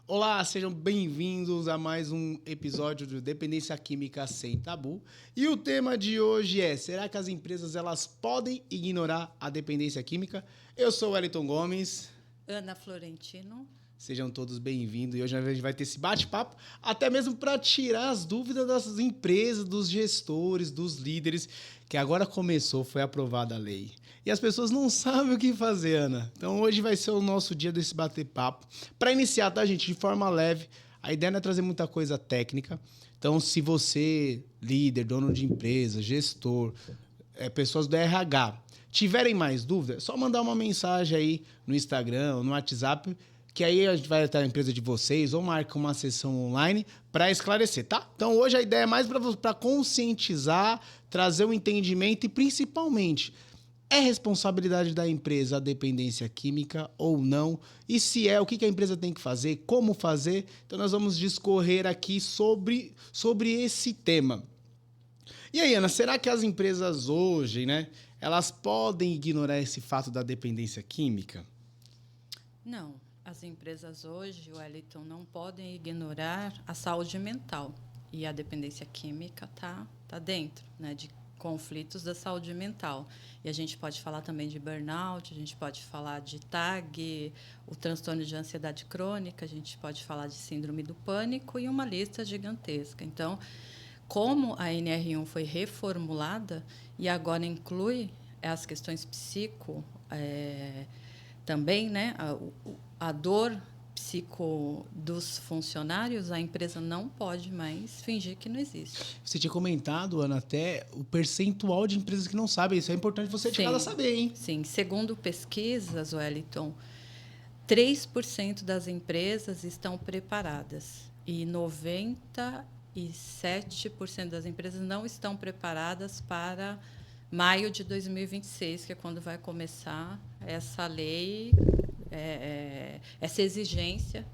Olá, sejam bem-vindos a mais um episódio de Dependência Química Sem Tabu. E o tema de hoje é: será que as empresas elas podem ignorar a dependência química? Eu sou o Wellington Gomes. Ana Florentino. Sejam todos bem-vindos. E hoje a gente vai ter esse bate-papo, até mesmo para tirar as dúvidas das empresas, dos gestores, dos líderes, que agora começou, foi aprovada a lei. E as pessoas não sabem o que fazer, Ana. Então hoje vai ser o nosso dia desse bate-papo. Para iniciar, tá, gente? De forma leve. A ideia não é trazer muita coisa técnica. Então, se você, líder, dono de empresa, gestor, pessoas do RH, tiverem mais dúvidas, é só mandar uma mensagem aí no Instagram ou no WhatsApp, que aí a gente vai estar na empresa de vocês ou marca uma sessão online para esclarecer, tá? Então hoje a ideia é mais para conscientizar, trazer um entendimento e principalmente é responsabilidade da empresa a dependência química ou não? E se é, o que a empresa tem que fazer, como fazer? Então nós vamos discorrer aqui sobre esse tema. E aí, Ana, será que as empresas hoje, né, elas podem ignorar esse fato da dependência química? Não, as empresas hoje, Wellington, não podem ignorar a saúde mental. E a dependência química tá dentro, né, de conflitos da saúde mental. E a gente pode falar também de burnout, a gente pode falar de TAG, o transtorno de ansiedade crônica, a gente pode falar de síndrome do pânico e uma lista gigantesca. Então, como a NR1 foi reformulada e agora inclui as questões também, né, a dor psico dos funcionários, a empresa não pode mais fingir que não existe. Você tinha comentado, Ana, até o percentual de empresas que não sabem. Isso é importante você de casa saber, hein? Sim. Segundo pesquisas, Wellington, 3% das empresas estão preparadas e 97% das empresas não estão preparadas para maio de 2026, que é quando vai começar essa lei, essa exigência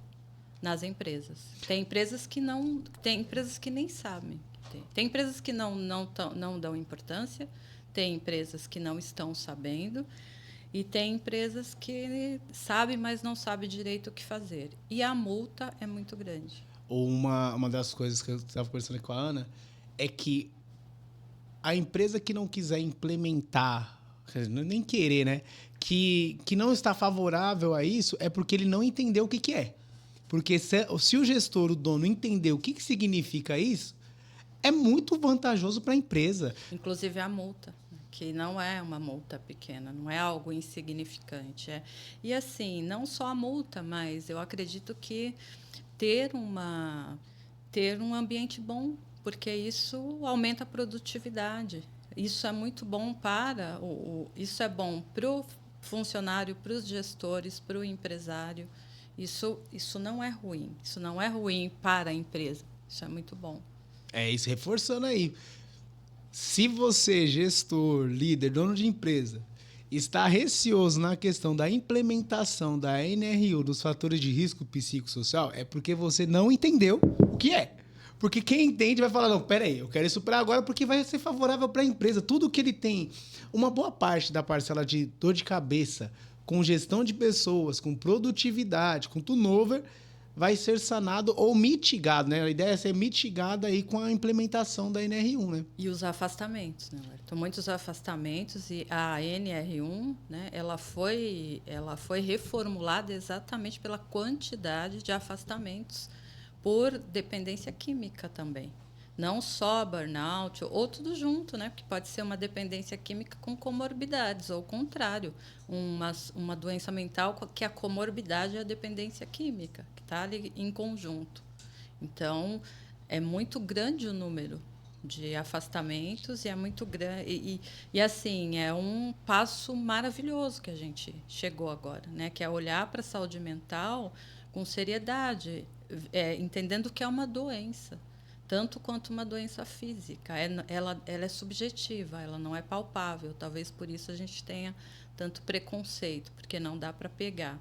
nas empresas. Tem empresas que nem sabem. Tem empresas que não dão importância, tem empresas que não estão sabendo, e tem empresas que sabem, mas não sabem direito o que fazer. E a multa é muito grande. Ou uma das coisas que eu estava conversando com a Ana é que a empresa que não quiser implementar, nem querer, né? Que não está favorável a isso é porque ele não entendeu o que é. Porque se o gestor, o dono, entender o que significa isso, é muito vantajoso para a empresa. Inclusive a multa, que não é uma multa pequena, não é algo insignificante. E assim, não só a multa, mas eu acredito que ter um ambiente bom, porque isso aumenta a produtividade. Isso é muito bom isso é bom para o funcionário, para os gestores, para o empresário. Isso não é ruim. Isso não é ruim para a empresa. Isso é muito bom. É isso, reforçando aí. Se você, gestor, líder, dono de empresa, está receoso na questão da implementação da NR1 dos fatores de risco psicossocial, é porque você não entendeu o que é. Porque quem entende vai falar, não, peraí, eu quero isso para agora porque vai ser favorável para a empresa. Tudo que ele tem, uma boa parte da parcela de dor de cabeça, com gestão de pessoas, com produtividade, com turnover, vai ser sanado ou mitigado, né? A ideia é ser mitigada aí com a implementação da NR1, né? E os afastamentos, né? Então, muitos afastamentos, e a NR1, né, ela foi reformulada exatamente pela quantidade de afastamentos por dependência química também. Não só burnout, ou tudo junto, né? Porque pode ser uma dependência química com comorbidades, ou o contrário, uma doença mental que a comorbidade é a dependência química, que está ali em conjunto. Então, é muito grande o número de afastamentos e é muito grande e assim é um passo maravilhoso que a gente chegou agora, né? Que é olhar para a saúde mental com seriedade, entendendo que é uma doença, tanto quanto uma doença física. Ela é subjetiva, ela não é palpável. Talvez por isso a gente tenha tanto preconceito, porque não dá para pegar.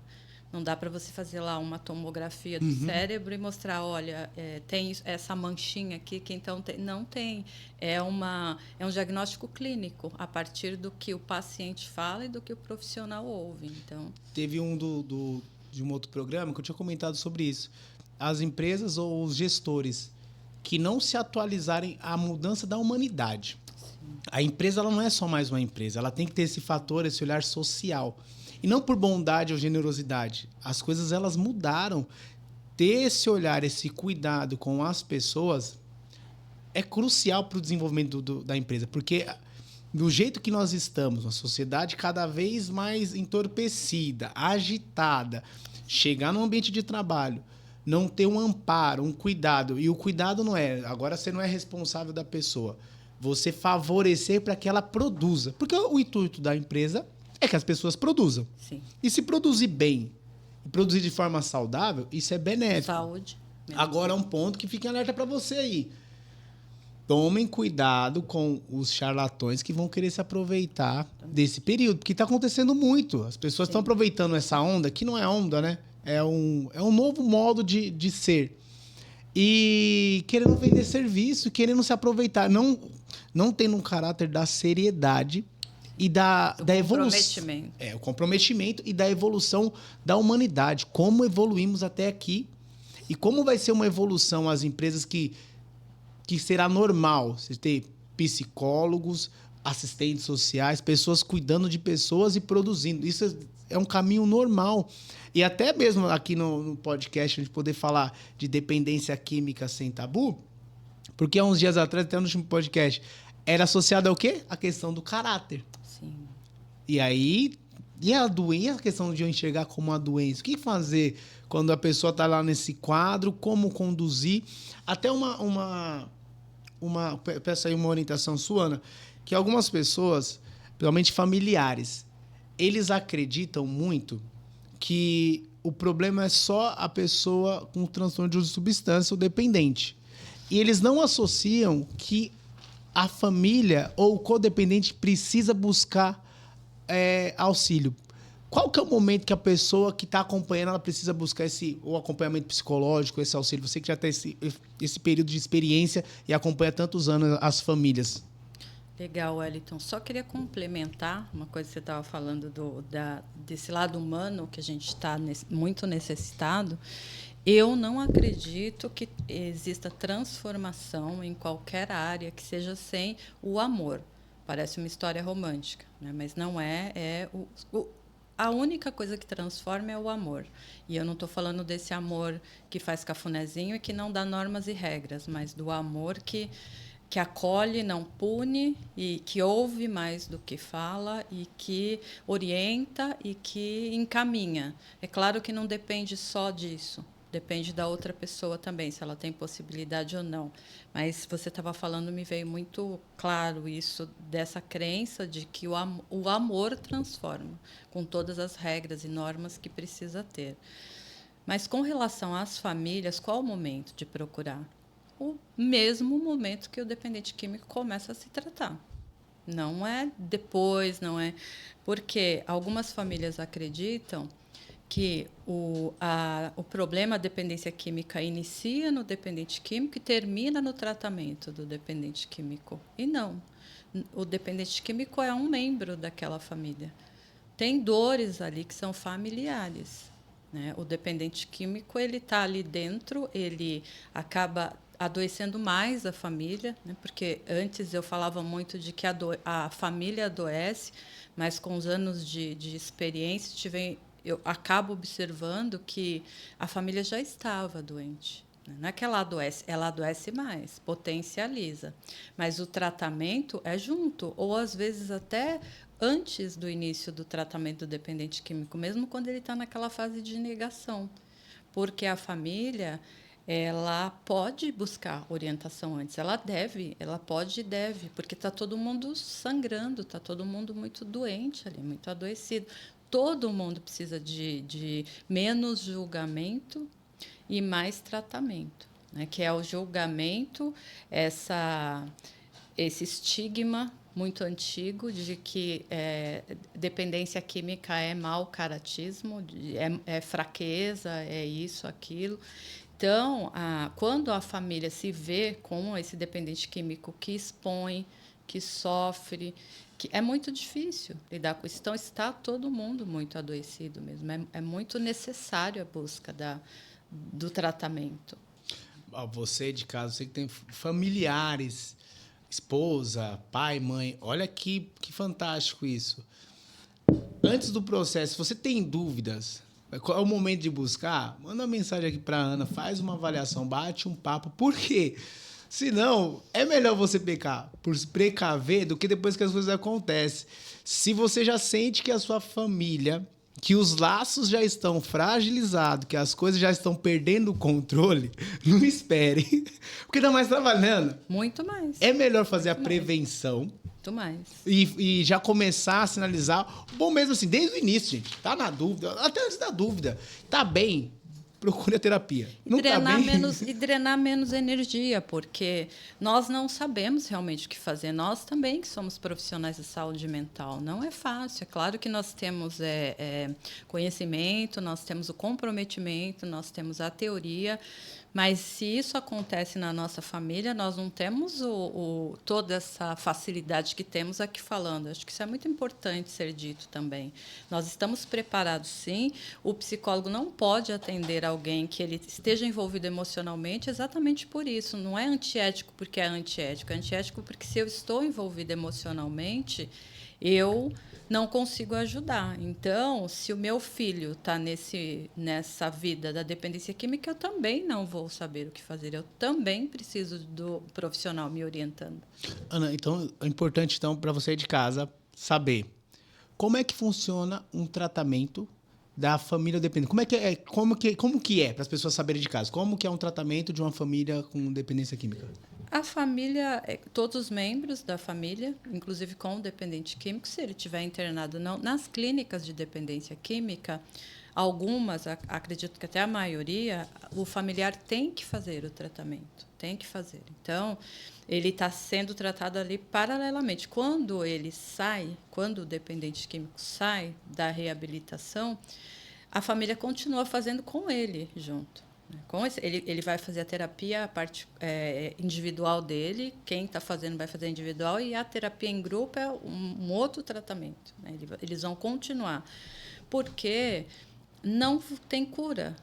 Não dá para você fazer lá uma tomografia do cérebro e mostrar, olha, tem essa manchinha aqui, que então não tem. É um diagnóstico clínico, a partir do que o paciente fala e do que o profissional ouve. Então, Teve de um outro programa que eu tinha comentado sobre isso. as empresas ou os gestores que não se atualizarem à mudança da humanidade. A empresa ela não é só mais uma empresa, ela tem que ter esse fator, esse olhar social. E não por bondade ou generosidade. As coisas elas mudaram. Ter esse olhar, esse cuidado com as pessoas é crucial para o desenvolvimento da empresa, porque do jeito que nós estamos, uma sociedade cada vez mais entorpecida, agitada, chegar no ambiente de trabalho, não ter um amparo, um cuidado, e o cuidado não é, agora você não é responsável da pessoa, você favorecer para que ela produza, porque o intuito da empresa é que as pessoas produzam. Sim. E se produzir bem, e produzir de forma saudável, isso é benéfico. Saúde. Agora, um ponto que fica em alerta para você aí. Tomem cuidado com os charlatões que vão querer se aproveitar desse período, porque está acontecendo muito. As pessoas estão aproveitando essa onda, que não é onda, né? É um novo modo de ser. E querendo vender serviço, querendo se aproveitar. Não tendo um caráter da seriedade e da evolução. O comprometimento e da evolução da humanidade. Como evoluímos até aqui e como vai ser uma evolução as empresas que será normal você ter psicólogos, assistentes sociais, pessoas cuidando de pessoas e produzindo. Isso é um caminho normal. E até mesmo aqui no podcast, a gente poder falar de dependência química sem tabu, porque há uns dias atrás, até no último podcast, era associado ao quê? A questão do caráter. Sim. E aí, e a doença, a questão de eu enxergar como uma doença? O que fazer quando a pessoa está lá nesse quadro? Como conduzir? Até peço aí uma orientação sua, Ana, que algumas pessoas, principalmente familiares, eles acreditam muito que o problema é só a pessoa com transtorno de uso de substância ou dependente. E eles não associam que a família ou o codependente precisa buscar auxílio. Qual que é o momento que a pessoa que está acompanhando ela precisa buscar o acompanhamento psicológico, esse auxílio? Você que já tem esse período de experiência e acompanha há tantos anos as famílias. Legal, Wellington. Só queria complementar uma coisa que você estava falando desse lado humano que a gente está muito necessitado. Eu não acredito que exista transformação em qualquer área que seja sem o amor. Parece uma história romântica, né? Mas não é. A única coisa que transforma é o amor. E eu não estou falando desse amor que faz cafunézinho e que não dá normas e regras, mas do amor que acolhe, não pune, e que ouve mais do que fala, e que orienta e que encaminha. É claro que não depende só disso. Depende da outra pessoa também, se ela tem possibilidade ou não. Mas você estava falando, me veio muito claro isso, dessa crença de que o amor transforma, com todas as regras e normas que precisa ter. Mas, com relação às famílias, qual o momento de procurar? O mesmo momento que o dependente químico começa a se tratar. Não é depois, não é... Porque algumas famílias acreditam que o problema da dependência química inicia no dependente químico e termina no tratamento do dependente químico. E não. O dependente químico é um membro daquela família. Tem dores ali que são familiares, né? O dependente químico ele está ali dentro, ele acaba adoecendo mais a família, né? Porque antes eu falava muito de que a família adoece, mas com os anos de experiência eu acabo observando que a família já estava doente. Não é que ela adoece mais, potencializa. Mas o tratamento é junto, ou às vezes até antes do início do tratamento do dependente químico, mesmo quando ele está naquela fase de negação. Porque a família ela pode buscar orientação antes, ela pode e deve, porque está todo mundo sangrando, está todo mundo muito doente ali, muito adoecido. Todo mundo precisa de menos julgamento e mais tratamento, né? Que é o julgamento, esse estigma muito antigo de que dependência química é mau caratismo, é fraqueza, é isso, aquilo. Então, quando a família se vê com esse dependente químico que expõe, que sofre, que é muito difícil lidar com isso. Então, está todo mundo muito adoecido mesmo. É muito necessário a busca do tratamento. Você de casa, você que tem familiares, esposa, pai, mãe, olha que fantástico isso. Antes do processo, se você tem dúvidas, qual é o momento de buscar? Manda uma mensagem aqui para a Ana, faz uma avaliação, bate um papo. Por quê? Senão, é melhor você pecar por se precaver do que depois que as coisas acontecem. Se você já sente que a sua família, que os laços já estão fragilizados, que as coisas já estão perdendo o controle, não espere. Porque ainda mais trabalhando. Muito mais. É melhor fazer a prevenção. Muito mais. E já começar a sinalizar. Bom mesmo assim, desde o início, gente. Tá na dúvida, até antes da dúvida. Tá bem, procure a terapia. Não Drenar tá bem? e drenar menos energia, porque nós não sabemos realmente o que fazer. Nós também, que somos profissionais de saúde mental, não é fácil. É claro que nós temos conhecimento, nós temos o comprometimento, nós temos a teoria, mas se isso acontece na nossa família, nós não temos toda essa facilidade que temos aqui falando. Acho que isso é muito importante ser dito também. Nós estamos preparados, sim. O psicólogo não pode atender alguém que ele esteja envolvido emocionalmente exatamente por isso. Não é antiético porque é antiético. É antiético porque, se eu estou envolvido emocionalmente, eu não consigo ajudar. Então, se o meu filho está nessa vida da dependência química, eu também não vou saber o que fazer. Eu também preciso do profissional me orientando. Ana, então é importante para você de casa saber como é que funciona um tratamento da família dependente. Como que é para as pessoas saberem de casa? Como que é um tratamento de uma família com dependência química? A família, todos os membros da família, inclusive com o dependente químico, se ele estiver internado não, nas clínicas de dependência química, algumas, acredito que até a maioria, o familiar tem que fazer o tratamento, tem que fazer. Então, ele está sendo tratado ali paralelamente. Quando ele sai, quando o dependente químico sai da reabilitação, a família continua fazendo com ele junto. Ele vai fazer a terapia, a parte individual dele, quem está fazendo vai fazer individual, e a terapia em grupo é um outro tratamento. Né? Eles vão continuar, porque não tem cura.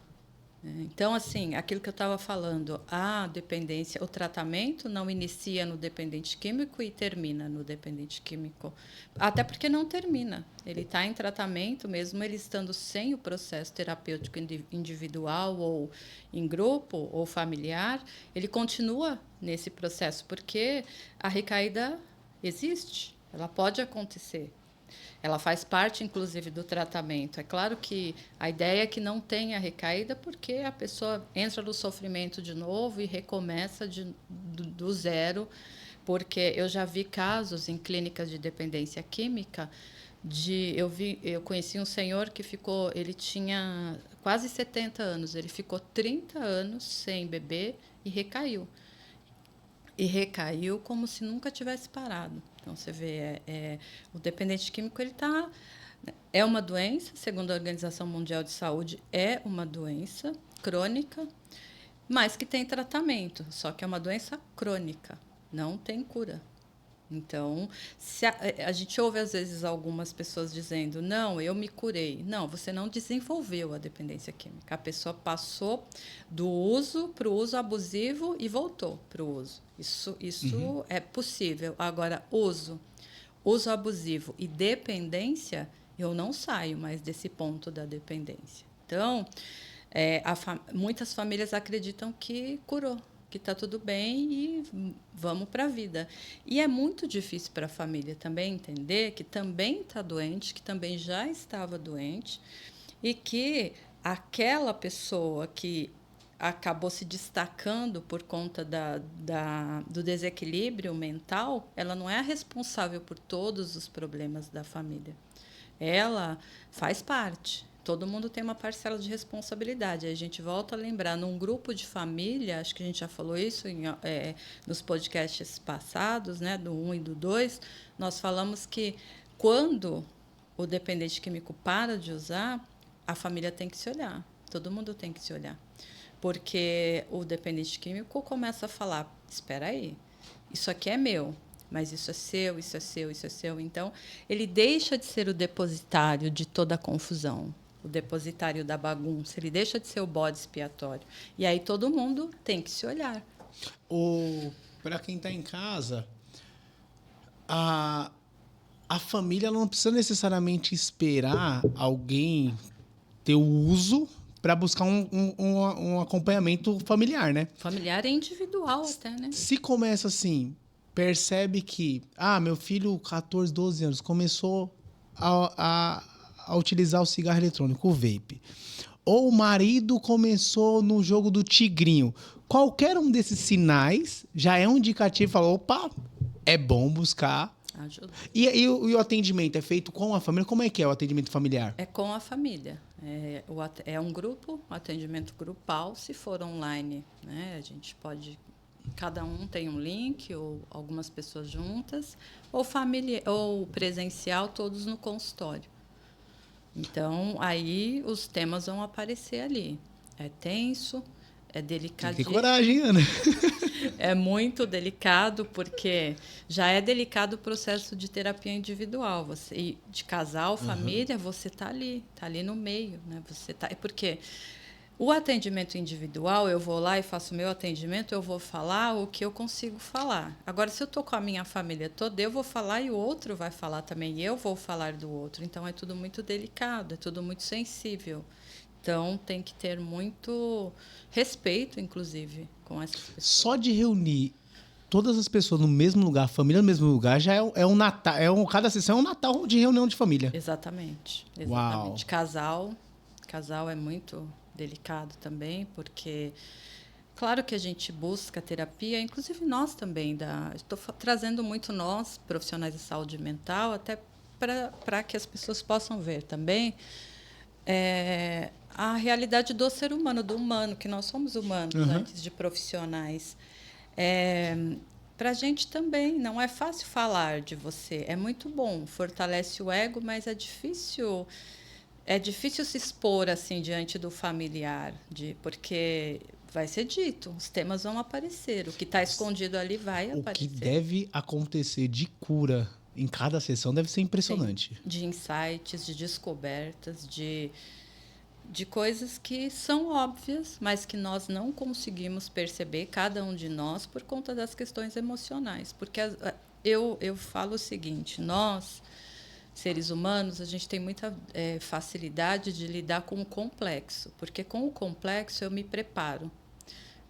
Então, assim, aquilo que eu estava falando, a dependência, o tratamento não inicia no dependente químico e termina no dependente químico. Até porque não termina. Ele está em tratamento, mesmo ele estando sem o processo terapêutico individual ou em grupo ou familiar, ele continua nesse processo, porque a recaída existe, ela pode acontecer. Ela faz parte, inclusive, do tratamento. É claro que a ideia é que não tenha recaída, porque a pessoa entra no sofrimento de novo e recomeça do zero, porque eu já vi casos em clínicas de dependência química. Eu conheci um senhor que ele tinha quase 70 anos, ele ficou 30 anos sem beber e recaiu. E recaiu como se nunca tivesse parado. Então, você vê, o dependente químico é uma doença, segundo a Organização Mundial de Saúde, é uma doença crônica, mas que tem tratamento, só que é uma doença crônica, não tem cura. Então, a gente ouve, às vezes, algumas pessoas dizendo, não, eu me curei. Não, você não desenvolveu a dependência química. A pessoa passou do uso para o uso abusivo e voltou para o uso. Isso é possível. Agora, uso abusivo e dependência, eu não saio mais desse ponto da dependência. Então, muitas famílias acreditam que curou, que está tudo bem e vamos para a vida. E é muito difícil para a família também entender que também está doente, que também já estava doente, e que aquela pessoa que acabou se destacando por conta do desequilíbrio mental, ela não é a responsável por todos os problemas da família. Ela faz parte. Todo mundo tem uma parcela de responsabilidade. A gente volta a lembrar, num grupo de família, acho que a gente já falou isso nos podcasts passados, né, do 1 e do 2, nós falamos que quando o dependente químico para de usar, a família tem que se olhar. Todo mundo tem que se olhar. Porque o dependente químico começa a falar, espera aí, isso aqui é meu, mas isso é seu, isso é seu, isso é seu. Então, ele deixa de ser o depositário de toda a confusão. o depositário da bagunça, ele deixa de ser o bode expiatório. E aí todo mundo tem que se olhar. Para quem está em casa, a família não precisa necessariamente esperar alguém ter o uso para buscar um acompanhamento familiar, né? Familiar é individual até, né? Se começa assim, percebe que, meu filho, 14, 12 anos, começou a utilizar o cigarro eletrônico, o vape. Ou o marido começou no jogo do tigrinho. Qualquer um desses sinais já é um indicativo. Falou, opa, é bom buscar. Ajuda. E o atendimento é feito com a família? Como é que é o atendimento familiar? É com a família. É um grupo, um atendimento grupal. Se for online, né, a gente pode... Cada um tem um link, ou algumas pessoas juntas, ou presencial, todos no consultório. Então, aí os temas vão aparecer ali. É tenso, é delicadinho. Tem que ter coragem, Ana. É muito delicado, porque já é delicado o processo de terapia individual. E de casal, família, você está ali no meio. Né? Porque o atendimento individual, eu vou lá e faço o meu atendimento, eu vou falar o que eu consigo falar. Agora, se eu estou com a minha família toda, eu vou falar e o outro vai falar também, e eu vou falar do outro. Então, é tudo muito delicado, é tudo muito sensível. Então, tem que ter muito respeito, inclusive, com essas pessoas. Só de reunir todas as pessoas no mesmo lugar, a família no mesmo lugar, já é um Natal. Cada sessão é um Natal de reunião de família. Exatamente. Uau. Casal é muito delicado também, porque claro que a gente busca terapia, inclusive nós também. Estou trazendo muito nós, profissionais de saúde mental, até para que as pessoas possam ver também a realidade do ser humano, do humano, que nós somos humanos antes de profissionais. Para a gente também, não é fácil falar de você. É muito bom, fortalece o ego, mas é difícil se expor assim diante do familiar, porque vai ser dito, os temas vão aparecer, o que está escondido ali vai aparecer. O que deve acontecer de cura em cada sessão deve ser impressionante. Sim, de insights, de descobertas, de coisas que são óbvias, mas que nós não conseguimos perceber, cada um de nós, por conta das questões emocionais. Porque eu falo o seguinte, nós, seres humanos, a gente tem muita facilidade de lidar com o complexo, porque com o complexo eu me preparo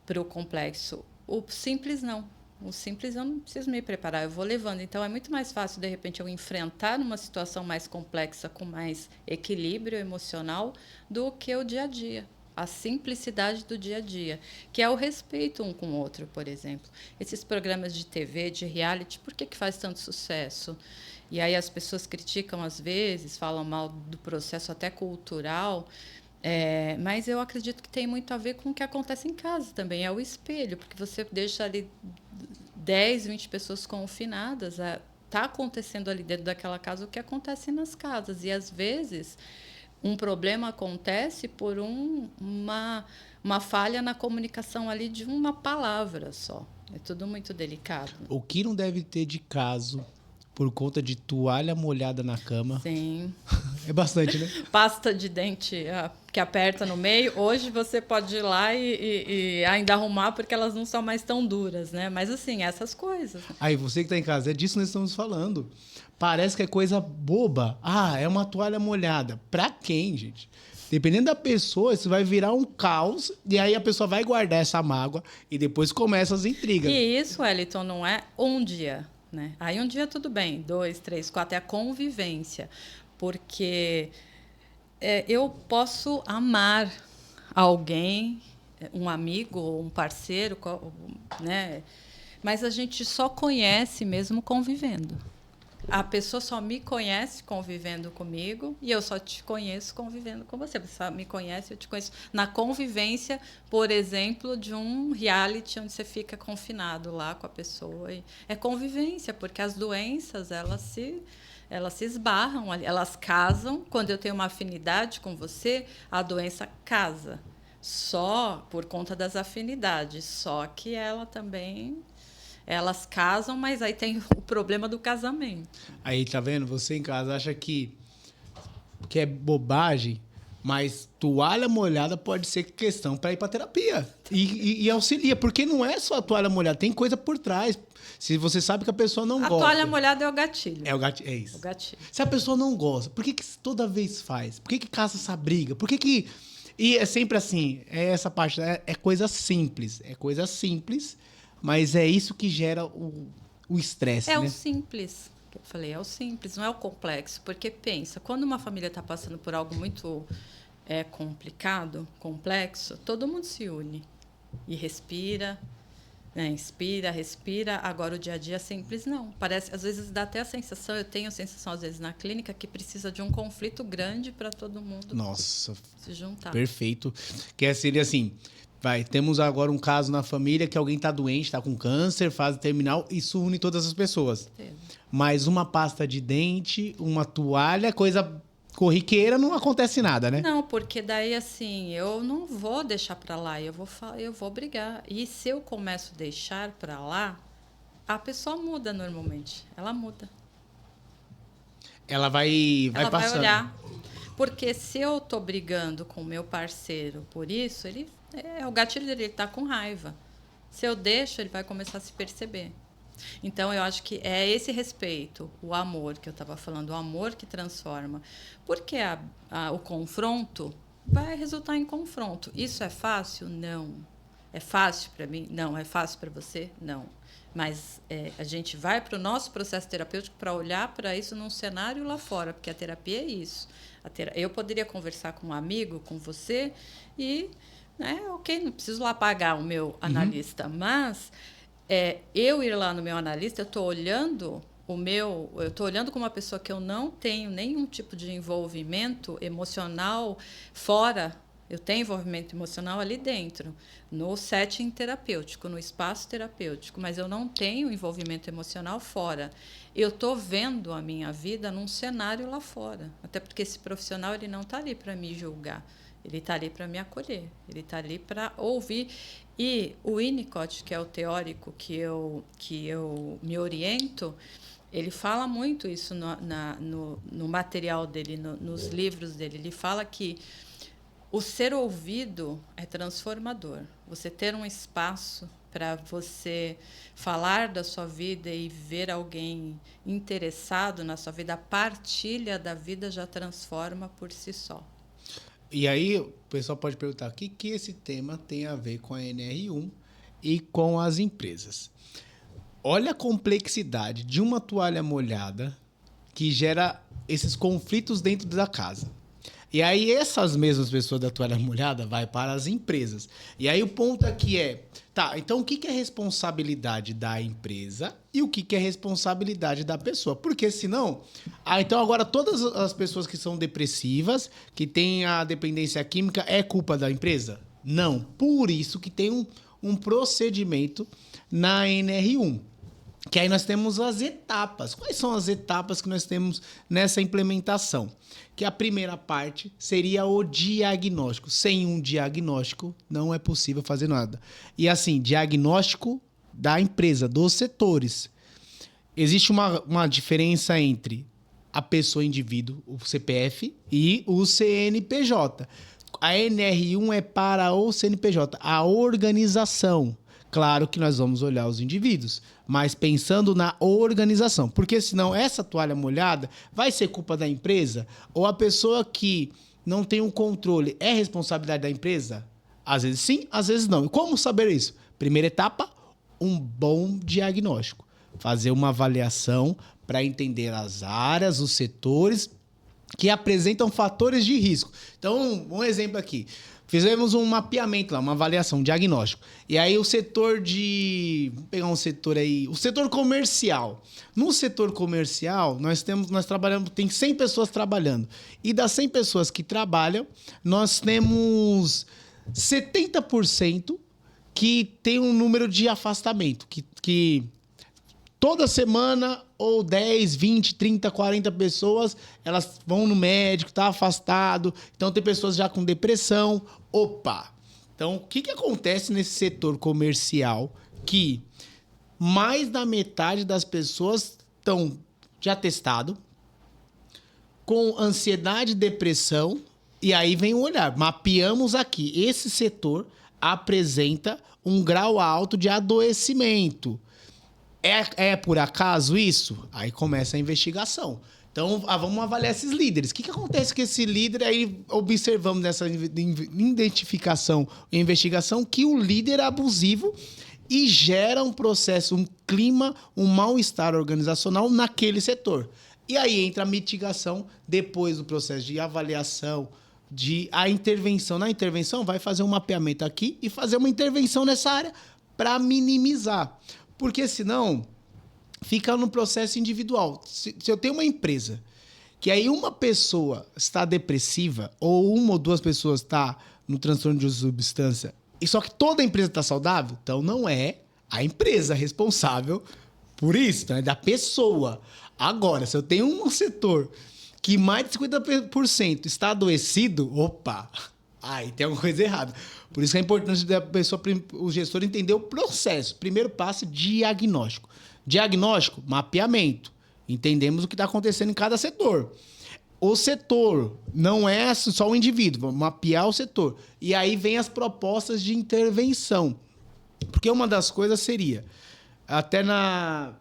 para o complexo. O simples não. O simples eu não preciso me preparar, eu vou levando. Então, é muito mais fácil, de repente, eu enfrentar uma situação mais complexa, com mais equilíbrio emocional, do que o dia a dia. A simplicidade do dia a dia, que é o respeito um com o outro, por exemplo. Esses programas de TV, de reality, por que faz tanto sucesso? E aí as pessoas criticam, às vezes, falam mal do processo até cultural, mas eu acredito que tem muito a ver com o que acontece em casa também. É o espelho, porque você deixa ali 10, 20 pessoas confinadas. Está acontecendo ali dentro daquela casa o que acontece nas casas. E, às vezes, um problema acontece por uma falha na comunicação ali de uma palavra só. É tudo muito delicado. O que não deve ter de caso por conta de toalha molhada na cama? Sim. É bastante, né? Pasta de dente que aperta no meio. Hoje você pode ir lá e ainda arrumar, porque elas não são mais tão duras, né? Mas, assim, essas coisas. Aí, você que está em casa, é disso que nós estamos falando. Parece que é coisa boba. É uma toalha molhada. Pra quem, gente? Dependendo da pessoa, isso vai virar um caos. E aí a pessoa vai guardar essa mágoa e depois começam as intrigas. E isso, Wellington, não é um dia, né? Aí um dia tudo bem, 2, 3, 4, é a convivência. Porque eu posso amar alguém, um amigo ou um parceiro, né? Mas a gente só conhece mesmo convivendo. A pessoa só me conhece convivendo comigo e eu só te conheço convivendo com você. Você só me conhece, eu te conheço na convivência, por exemplo, de um reality onde você fica confinado lá com a pessoa. É convivência, porque as doenças, elas se esbarram, elas casam. Quando eu tenho uma afinidade com você, a doença casa. Só por conta das afinidades. Só que ela também... Elas casam, mas aí tem o problema do casamento. Aí, tá vendo? Você em casa acha que é bobagem, Mas toalha molhada pode ser questão para ir para terapia. E auxilia, porque não é só a toalha molhada, tem coisa por trás. Se você sabe que a pessoa não gosta. A toalha molhada é o gatilho. É o gatilho, é isso. O gatilho. Se a pessoa não gosta, por que toda vez faz? Por que caça essa briga? Por que... E é sempre assim, essa parte, é coisa simples. É coisa simples, mas é isso que gera o estresse, É né? o simples. Eu falei, é o simples, não é o complexo. Porque pensa, quando uma família está passando por algo muito complicado, complexo, todo mundo se une e respira, né? Inspira, respira. Agora o dia a dia é simples, não. Parece, às vezes dá até a sensação, eu tenho a sensação às vezes na clínica que precisa de um conflito grande para todo mundo se juntar. Perfeito. Que seria assim, temos agora um caso na família que alguém está doente, está com câncer, fase terminal, isso une todas as pessoas. Mas uma pasta de dente, uma toalha, coisa corriqueira, não acontece nada, né? Não, porque daí assim, eu não vou deixar para lá, eu vou brigar. E se eu começo a deixar para lá, a pessoa muda normalmente, ela muda. Ela vai Ela passando. vai olhar. Porque se eu tô brigando com o meu parceiro por isso, o gatilho dele, ele tá com raiva. Se eu deixo, ele vai começar a se perceber. Então, eu acho que é esse respeito, o amor que eu estava falando, o amor que transforma. Porque o confronto vai resultar em confronto. Isso é fácil? Não. É fácil para mim? Não. É fácil para você? Não. Mas a gente vai para o nosso processo terapêutico para olhar para isso num cenário lá fora, porque a terapia é isso. Eu poderia conversar com um amigo, com você, e, ok, não preciso lá pagar o meu analista, mas eu ir lá no meu analista, eu estou olhando com uma pessoa que eu não tenho nenhum tipo de envolvimento emocional fora. Eu tenho envolvimento emocional ali dentro, no setting terapêutico, no espaço terapêutico, mas eu não tenho envolvimento emocional fora. Eu estou vendo a minha vida num cenário lá fora, até porque esse profissional ele não está ali para me julgar, ele está ali para me acolher, ele está ali para ouvir. E o Winnicott, que é o teórico que eu me oriento, ele fala muito isso no material dele, nos livros dele. Ele fala que o ser ouvido é transformador. Você ter um espaço para você falar da sua vida e ver alguém interessado na sua vida, a partilha da vida já transforma por si só. E aí o pessoal pode perguntar o que esse tema tem a ver com a NR1 e com as empresas. Olha a complexidade de uma toalha molhada que gera esses conflitos dentro da casa. E aí essas mesmas pessoas da toalha molhada vai para as empresas. E aí o ponto aqui então o que é responsabilidade da empresa e o que é responsabilidade da pessoa? Porque senão, então agora todas as pessoas que são depressivas, que têm a dependência química, é culpa da empresa? Não. Por isso que tem um procedimento na NR1. Que aí nós temos as etapas. Quais são as etapas que nós temos nessa implementação? Que a primeira parte seria o diagnóstico. Sem um diagnóstico, não é possível fazer nada. E assim, diagnóstico da empresa, dos setores. Existe uma diferença entre a pessoa, indivíduo, o CPF, e o CNPJ. A NR1 é para o CNPJ, a organização. Claro que nós vamos olhar os indivíduos, mas pensando na organização. Porque senão essa toalha molhada vai ser culpa da empresa? Ou a pessoa que não tem o controle é responsabilidade da empresa? Às vezes sim, às vezes não. E como saber isso? Primeira etapa, um bom diagnóstico. Fazer uma avaliação para entender as áreas, os setores que apresentam fatores de risco. Então, um exemplo aqui. Fizemos um mapeamento lá, uma avaliação, um diagnóstico. E aí o setor vamos pegar um setor aí, o setor comercial. No setor comercial, nós trabalhamos, tem 100 pessoas trabalhando. E das 100 pessoas que trabalham, nós temos 70% que tem um número de afastamento, que toda semana, ou 10, 20, 30, 40 pessoas, elas vão no médico, tá afastado. Então, tem pessoas já com depressão. Opa! Então, o que acontece nesse setor comercial que mais da metade das pessoas estão já testado, com ansiedade e depressão, E aí vem o olhar. Mapeamos aqui. Esse setor apresenta um grau alto de adoecimento. É por acaso isso? Aí começa a investigação. Então, vamos avaliar esses líderes. O que acontece com esse líder? Aí observamos nessa identificação e investigação que o líder é abusivo e gera um processo, um clima, um mal-estar organizacional naquele setor. E aí entra a mitigação depois do processo de avaliação, a intervenção. Na intervenção, vai fazer um mapeamento aqui e fazer uma intervenção nessa área para minimizar. Porque senão fica no processo individual. Se eu tenho uma empresa que aí uma pessoa está depressiva ou uma ou duas pessoas está no transtorno de substância, e só que toda a empresa está saudável, então não é a empresa responsável por isso, então é da pessoa. Agora, se eu tenho um setor que mais de 50% está adoecido, opa, aí tem alguma coisa errada. Por isso que é importante da pessoa, o gestor entender o processo. Primeiro passo, diagnóstico. Diagnóstico, mapeamento. Entendemos o que está acontecendo em cada setor. O setor não é só o indivíduo, vamos mapear o setor. E aí vem as propostas de intervenção. Porque uma das coisas seria, até na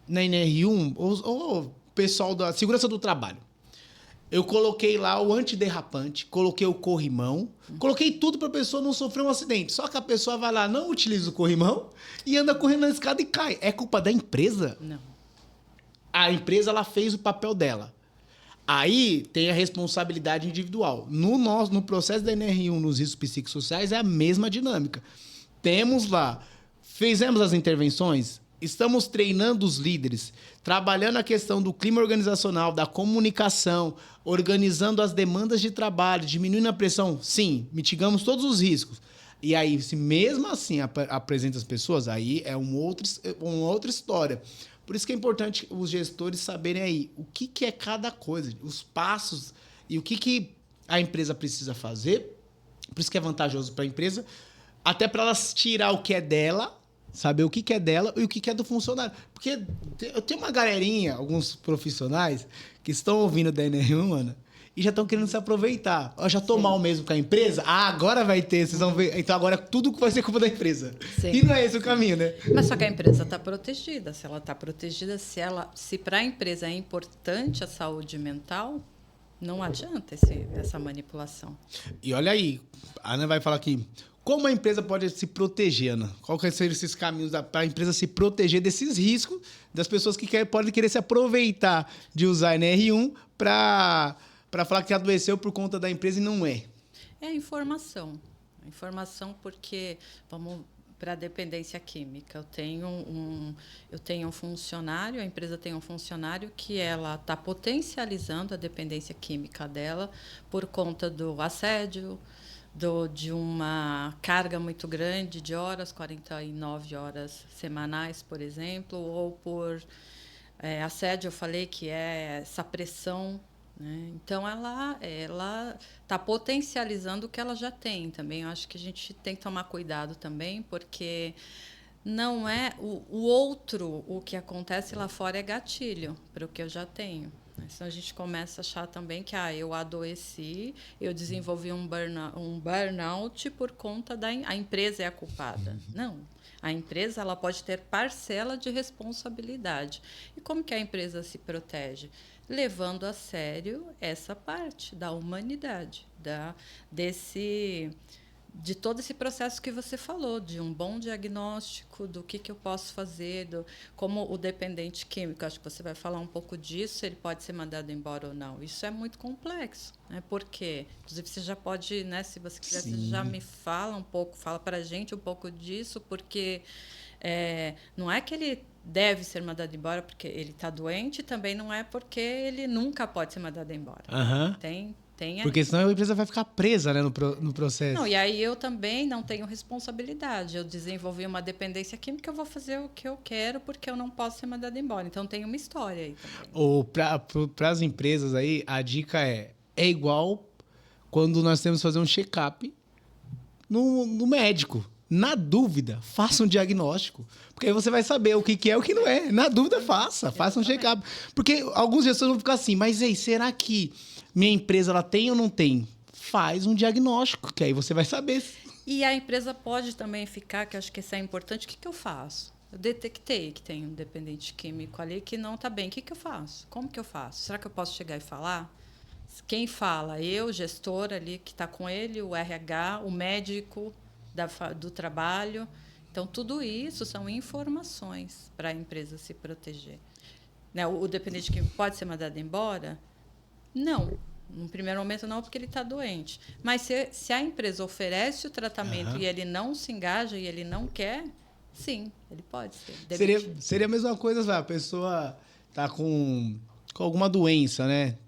NR1, o pessoal da segurança do trabalho, eu coloquei lá o antiderrapante, coloquei o corrimão, coloquei tudo para a pessoa não sofrer um acidente. Só que a pessoa vai lá, não utiliza o corrimão e anda correndo na escada e cai. É culpa da empresa? Não. A empresa ela fez o papel dela. Aí tem a responsabilidade individual. No processo da NR1, nos riscos psicossociais, é a mesma dinâmica. Temos lá, fizemos as intervenções, estamos treinando os líderes, trabalhando a questão do clima organizacional, da comunicação, organizando as demandas de trabalho, diminuindo a pressão. Sim, mitigamos todos os riscos. E aí, se mesmo assim apresenta as pessoas, aí é uma outra história. Por isso que é importante os gestores saberem aí o que é cada coisa, os passos e o que a empresa precisa fazer. Por isso que é vantajoso para a empresa, até para ela tirar o que é dela, saber o que é dela e o que é do funcionário. Porque eu tenho uma galerinha, alguns profissionais, que estão ouvindo da NR1, mano, e já estão querendo se aproveitar. Eu já tô mal mesmo com a empresa? Ah, agora vai ter, vocês vão ver. Então agora tudo vai ser culpa da empresa. Sim. E não é esse o caminho, né? Mas só que a empresa está protegida. Se ela está protegida, se para a empresa é importante a saúde mental, não adianta essa manipulação. E olha aí, a Ana vai falar aqui, como a empresa pode se proteger, Ana? Qual que seriam esses caminhos para a empresa se proteger desses riscos das pessoas que podem querer se aproveitar de usar a NR1 para falar que adoeceu por conta da empresa e não é? É a informação. A informação porque, vamos para a dependência química. Eu tenho um funcionário, a empresa tem um funcionário que ela está potencializando a dependência química dela por conta do assédio, de uma carga muito grande de horas, 49 horas semanais, por exemplo, ou por assédio, eu falei que é essa pressão, né? Então, ela está potencializando o que ela já tem também. Eu acho que a gente tem que tomar cuidado também, porque não é o outro, o que acontece lá fora é gatilho para o que eu já tenho. Então, a gente começa a achar também que eu adoeci, eu desenvolvi um burnout por conta a empresa é a culpada. Não. A empresa ela pode ter parcela de responsabilidade. E como que a empresa se protege? Levando a sério essa parte da humanidade, de todo esse processo que você falou, de um bom diagnóstico, do que eu posso fazer, como o dependente químico, acho que você vai falar um pouco disso, ele pode ser mandado embora ou não. Isso é muito complexo, né? Porque, inclusive, você já pode, né, se você quiser, você já me fala um pouco, fala para a gente um pouco disso, porque não é que ele deve ser mandado embora porque ele está doente, também não é porque ele nunca pode ser mandado embora. Tem porque senão a empresa vai ficar presa, né, no processo. Não, e aí eu também não tenho responsabilidade. Eu desenvolvi uma dependência química, eu vou fazer o que eu quero porque eu não posso ser mandado embora. Então tem uma história aí também. Para as empresas aí, a dica é igual quando nós temos que fazer um check-up no médico. Na dúvida, faça um diagnóstico. Porque aí você vai saber o que é e o que não é. Na dúvida, faça um check-up. Porque alguns gestores vão ficar assim, mas ei, será que minha empresa ela tem ou não tem? Faz um diagnóstico, que aí você vai saber. E a empresa pode também ficar, que eu acho que isso é importante, o que eu faço? Eu detectei que tem um dependente químico ali que não está bem. O que eu faço? Como que eu faço? Será que eu posso chegar e falar? Quem fala? Eu, gestor ali que está com ele, o RH, o médico do trabalho. Então, tudo isso são informações para a empresa se proteger. Né? O dependente químico pode ser mandado embora? Não. No primeiro momento, não, porque ele está doente. Mas se a empresa oferece o tratamento e ele não se engaja e ele não quer, sim, ele pode ser. Seria a mesma coisa, a pessoa está com alguma doença, né?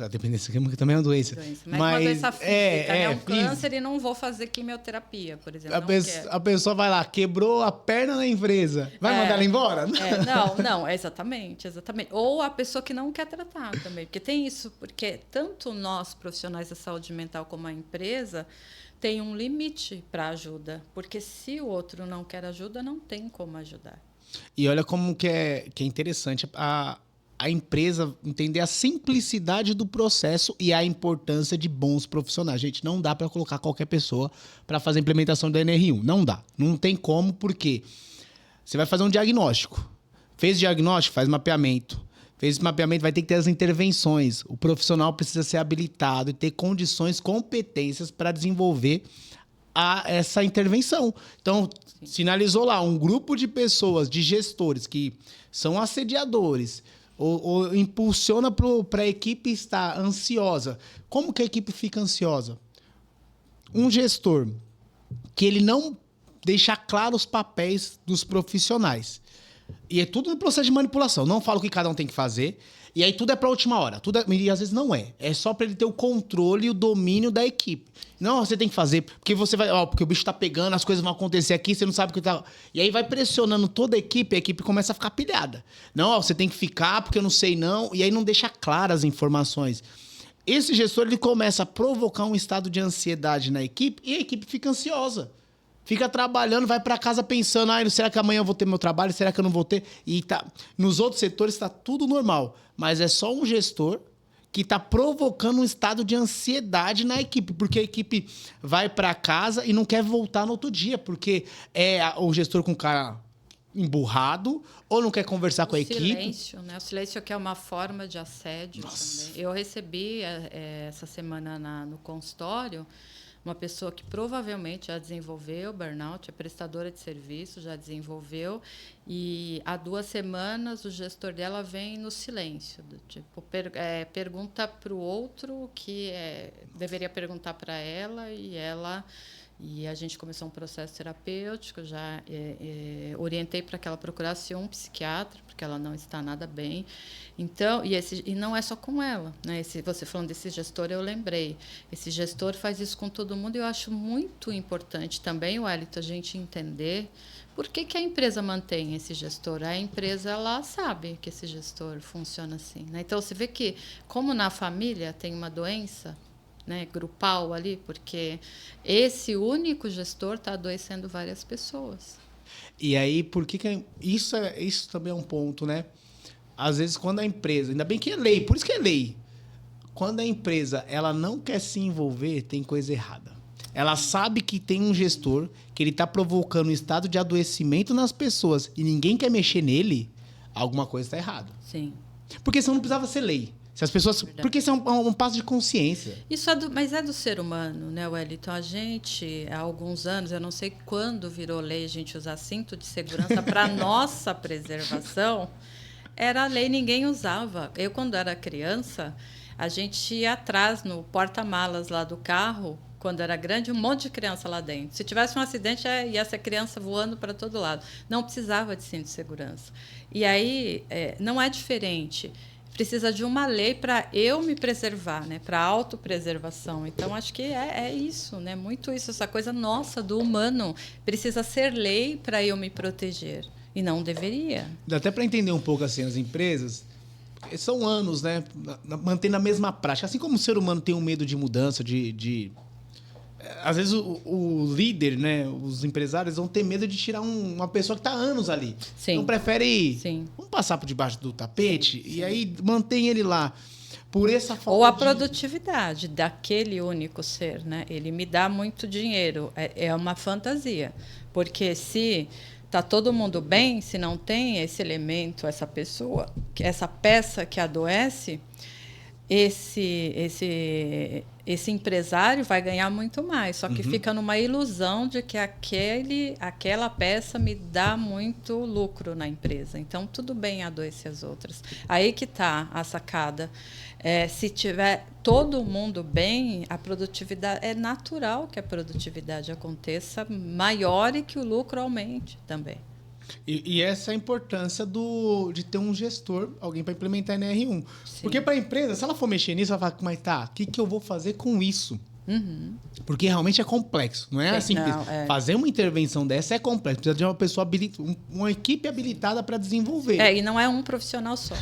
A dependência química também é uma doença. Mas uma doença física, né? Um câncer e não vou fazer quimioterapia, por exemplo. A pessoa vai lá, quebrou a perna na empresa. Vai mandar ela embora? Não, exatamente. Ou a pessoa que não quer tratar também. Porque tem isso, porque tanto nós, profissionais da saúde mental, como a empresa, tem um limite para ajuda. Porque se o outro não quer ajuda, não tem como ajudar. E olha como que é interessante a empresa entender a simplicidade do processo e a importância de bons profissionais. Gente, não dá para colocar qualquer pessoa para fazer a implementação da NR1. Não dá. Não tem como, porque você vai fazer um diagnóstico. Fez diagnóstico, faz mapeamento. Fez esse mapeamento, vai ter que ter as intervenções. O profissional precisa ser habilitado e ter condições, competências para desenvolver essa intervenção. Então, sinalizou lá um grupo de pessoas, de gestores que são assediadores, ou impulsiona para a equipe estar ansiosa. Como que a equipe fica ansiosa? Um gestor que ele não deixa claro os papéis dos profissionais. E é tudo no processo de manipulação. Não fala o que cada um tem que fazer. E aí tudo é para a última hora. E às vezes não é. É só para ele ter o controle e o domínio da equipe. Não, você tem que fazer, porque você vai, porque o bicho tá pegando, as coisas vão acontecer aqui, você não sabe o que tá. E aí vai pressionando toda a equipe começa a ficar pilhada. Não, você tem que ficar, porque eu não sei não, e aí não deixa claras as informações. Esse gestor ele começa a provocar um estado de ansiedade na equipe e a equipe fica ansiosa. Fica trabalhando, vai para casa pensando, será que amanhã eu vou ter meu trabalho? Será que eu não vou ter? E tá, nos outros setores está tudo normal, mas é só um gestor que está provocando um estado de ansiedade na equipe, porque a equipe vai para casa e não quer voltar no outro dia, porque é o gestor com o cara emburrado ou não quer conversar com a equipe. Silêncio, né? O silêncio que é uma forma de assédio também. Eu recebi essa semana no consultório uma pessoa que provavelmente já desenvolveu burnout, é prestadora de serviço, já desenvolveu, e há 2 semanas o gestor dela vem no silêncio, tipo, pergunta para o outro o que deveria perguntar para ela, e a gente começou um processo terapêutico, já orientei para que ela procurasse um psiquiatra, porque ela não está nada bem. Então, e não é só com ela, né? Você falando desse gestor, eu lembrei. Esse gestor faz isso com todo mundo e eu acho muito importante também, Wellington, a gente entender por que a empresa mantém esse gestor. A empresa ela sabe que esse gestor funciona assim, né? Então, você vê que, como na família tem uma doença, né, grupal ali, porque esse único gestor está adoecendo várias pessoas. E aí, por que isso também é um ponto, né? Às vezes, quando a empresa... Ainda bem que é lei, por isso que é lei. Quando a empresa ela não quer se envolver, tem coisa errada. Ela sabe que tem um gestor que ele está provocando um estado de adoecimento nas pessoas e ninguém quer mexer nele, alguma coisa está errada. Sim. Porque senão não precisava ser lei. Se as pessoas, porque isso é um passo de consciência. Isso mas é do ser humano, né, Wellington? A gente, há alguns anos, eu não sei quando virou lei a gente usar cinto de segurança para nossa preservação, era lei, ninguém usava. Eu, quando era criança, a gente ia atrás no porta-malas lá do carro, quando era grande, um monte de criança lá dentro. Se tivesse um acidente, ia essa criança voando para todo lado. Não precisava de cinto de segurança. E aí, não é diferente. Precisa de uma lei para eu me preservar, né? Para autopreservação. Então, acho que é isso, né? Muito isso, essa coisa nossa, do humano. Precisa ser lei para eu me proteger. E não deveria. Dá até para entender um pouco assim, as empresas são anos, né? Mantendo a mesma prática. Assim como o ser humano tem um medo de mudança, às vezes o líder, né, os empresários vão ter medo de tirar uma pessoa que está há anos ali. Sim. Então prefere, Sim. vamos passar por debaixo do tapete Sim, e aí mantém ele lá. Por essa falta ou a produtividade daquele único ser, né? Ele me dá muito dinheiro, é uma fantasia, porque se tá todo mundo bem, se não tem esse elemento, essa pessoa, essa peça que adoece, esse empresário vai ganhar muito mais, só que fica numa ilusão de que aquela peça me dá muito lucro na empresa. Então, tudo bem adoecer as outras. Aí que está a sacada. Se tiver todo mundo bem, a produtividade é natural que a produtividade aconteça maior e que o lucro aumente também. E essa é a importância de ter um gestor, alguém para implementar a NR1. Sim. Porque para a empresa, se ela for mexer nisso, ela fala, mas tá, o que eu vou fazer com isso? Porque realmente é complexo, não é simples. Fazer uma intervenção dessa é complexo, precisa de uma pessoa uma equipe habilitada para desenvolver. E não é um profissional só.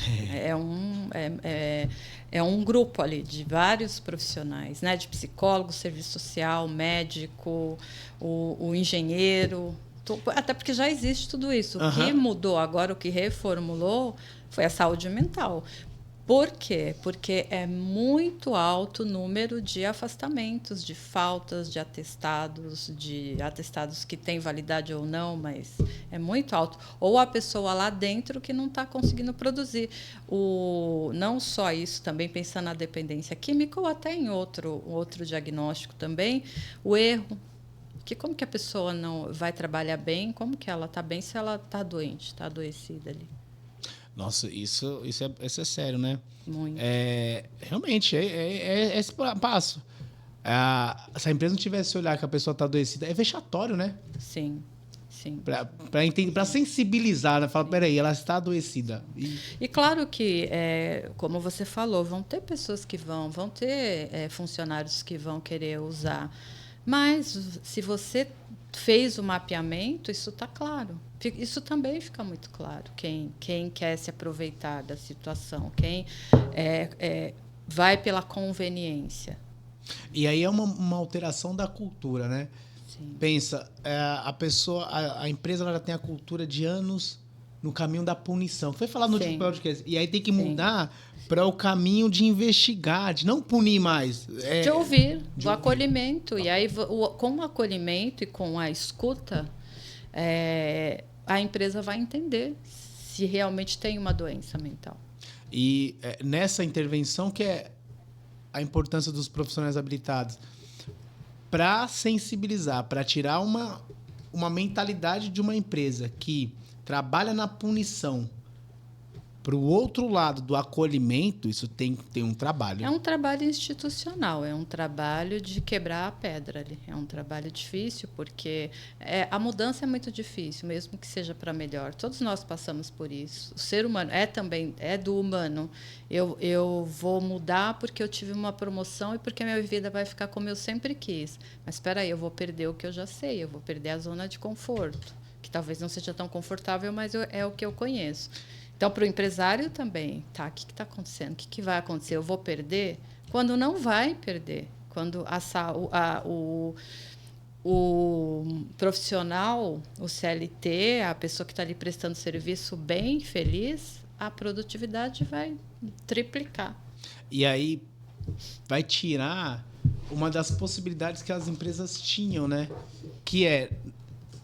É um grupo ali de vários profissionais, né? De psicólogo, serviço social, médico, o engenheiro. Até porque já existe tudo isso. O que mudou agora, o que reformulou, foi a saúde mental. Por quê? Porque é muito alto o número de afastamentos, de faltas, de atestados que têm validade ou não, mas é muito alto. Ou a pessoa lá dentro que não está conseguindo produzir. Não só isso, também pensando na dependência química ou até em outro diagnóstico também, o erro. Como que a pessoa não vai trabalhar bem? Como que ela está bem se ela está doente, está adoecida ali? Nossa, isso é sério, né? Muito. Realmente, é esse passo. Se a empresa não tivesse olhar que a pessoa está adoecida, é vexatório, né? Sim, sim. Para sensibilizar, né? Fala, peraí, ela está adoecida. E claro que, como você falou, vão ter pessoas que vão ter funcionários que vão querer usar. Mas, se você fez o mapeamento, isso está claro. Isso também fica muito claro. Quem quer se aproveitar da situação, quem vai pela conveniência. E aí é uma alteração da cultura, né? Sim. Pensa, a empresa ela já tem a cultura de anos no caminho da punição. Foi falado no último podcast. E aí tem que mudar para o caminho de investigar, de não punir mais. De ouvir, do acolhimento. E aí, com o acolhimento e com a escuta, a empresa vai entender se realmente tem uma doença mental. E nessa intervenção que é a importância dos profissionais habilitados para sensibilizar, para tirar uma mentalidade de uma empresa que trabalha na punição para o outro lado do acolhimento, isso tem que ter um trabalho. É um trabalho institucional, é um trabalho de quebrar a pedra ali. É um trabalho difícil, porque a mudança é muito difícil, mesmo que seja para melhor. Todos nós passamos por isso. O ser humano é do humano. Eu vou mudar porque eu tive uma promoção e porque a minha vida vai ficar como eu sempre quis. Mas espera aí, eu vou perder o que eu já sei, eu vou perder a zona de conforto, que talvez não seja tão confortável, mas é o que eu conheço. Então, para o empresário também, o que está acontecendo? O que vai acontecer? Eu vou perder? Quando não vai perder. Quando o profissional, o CLT, a pessoa que está ali prestando serviço bem, feliz, a produtividade vai triplicar. E aí vai tirar uma das possibilidades que as empresas tinham, né? Que é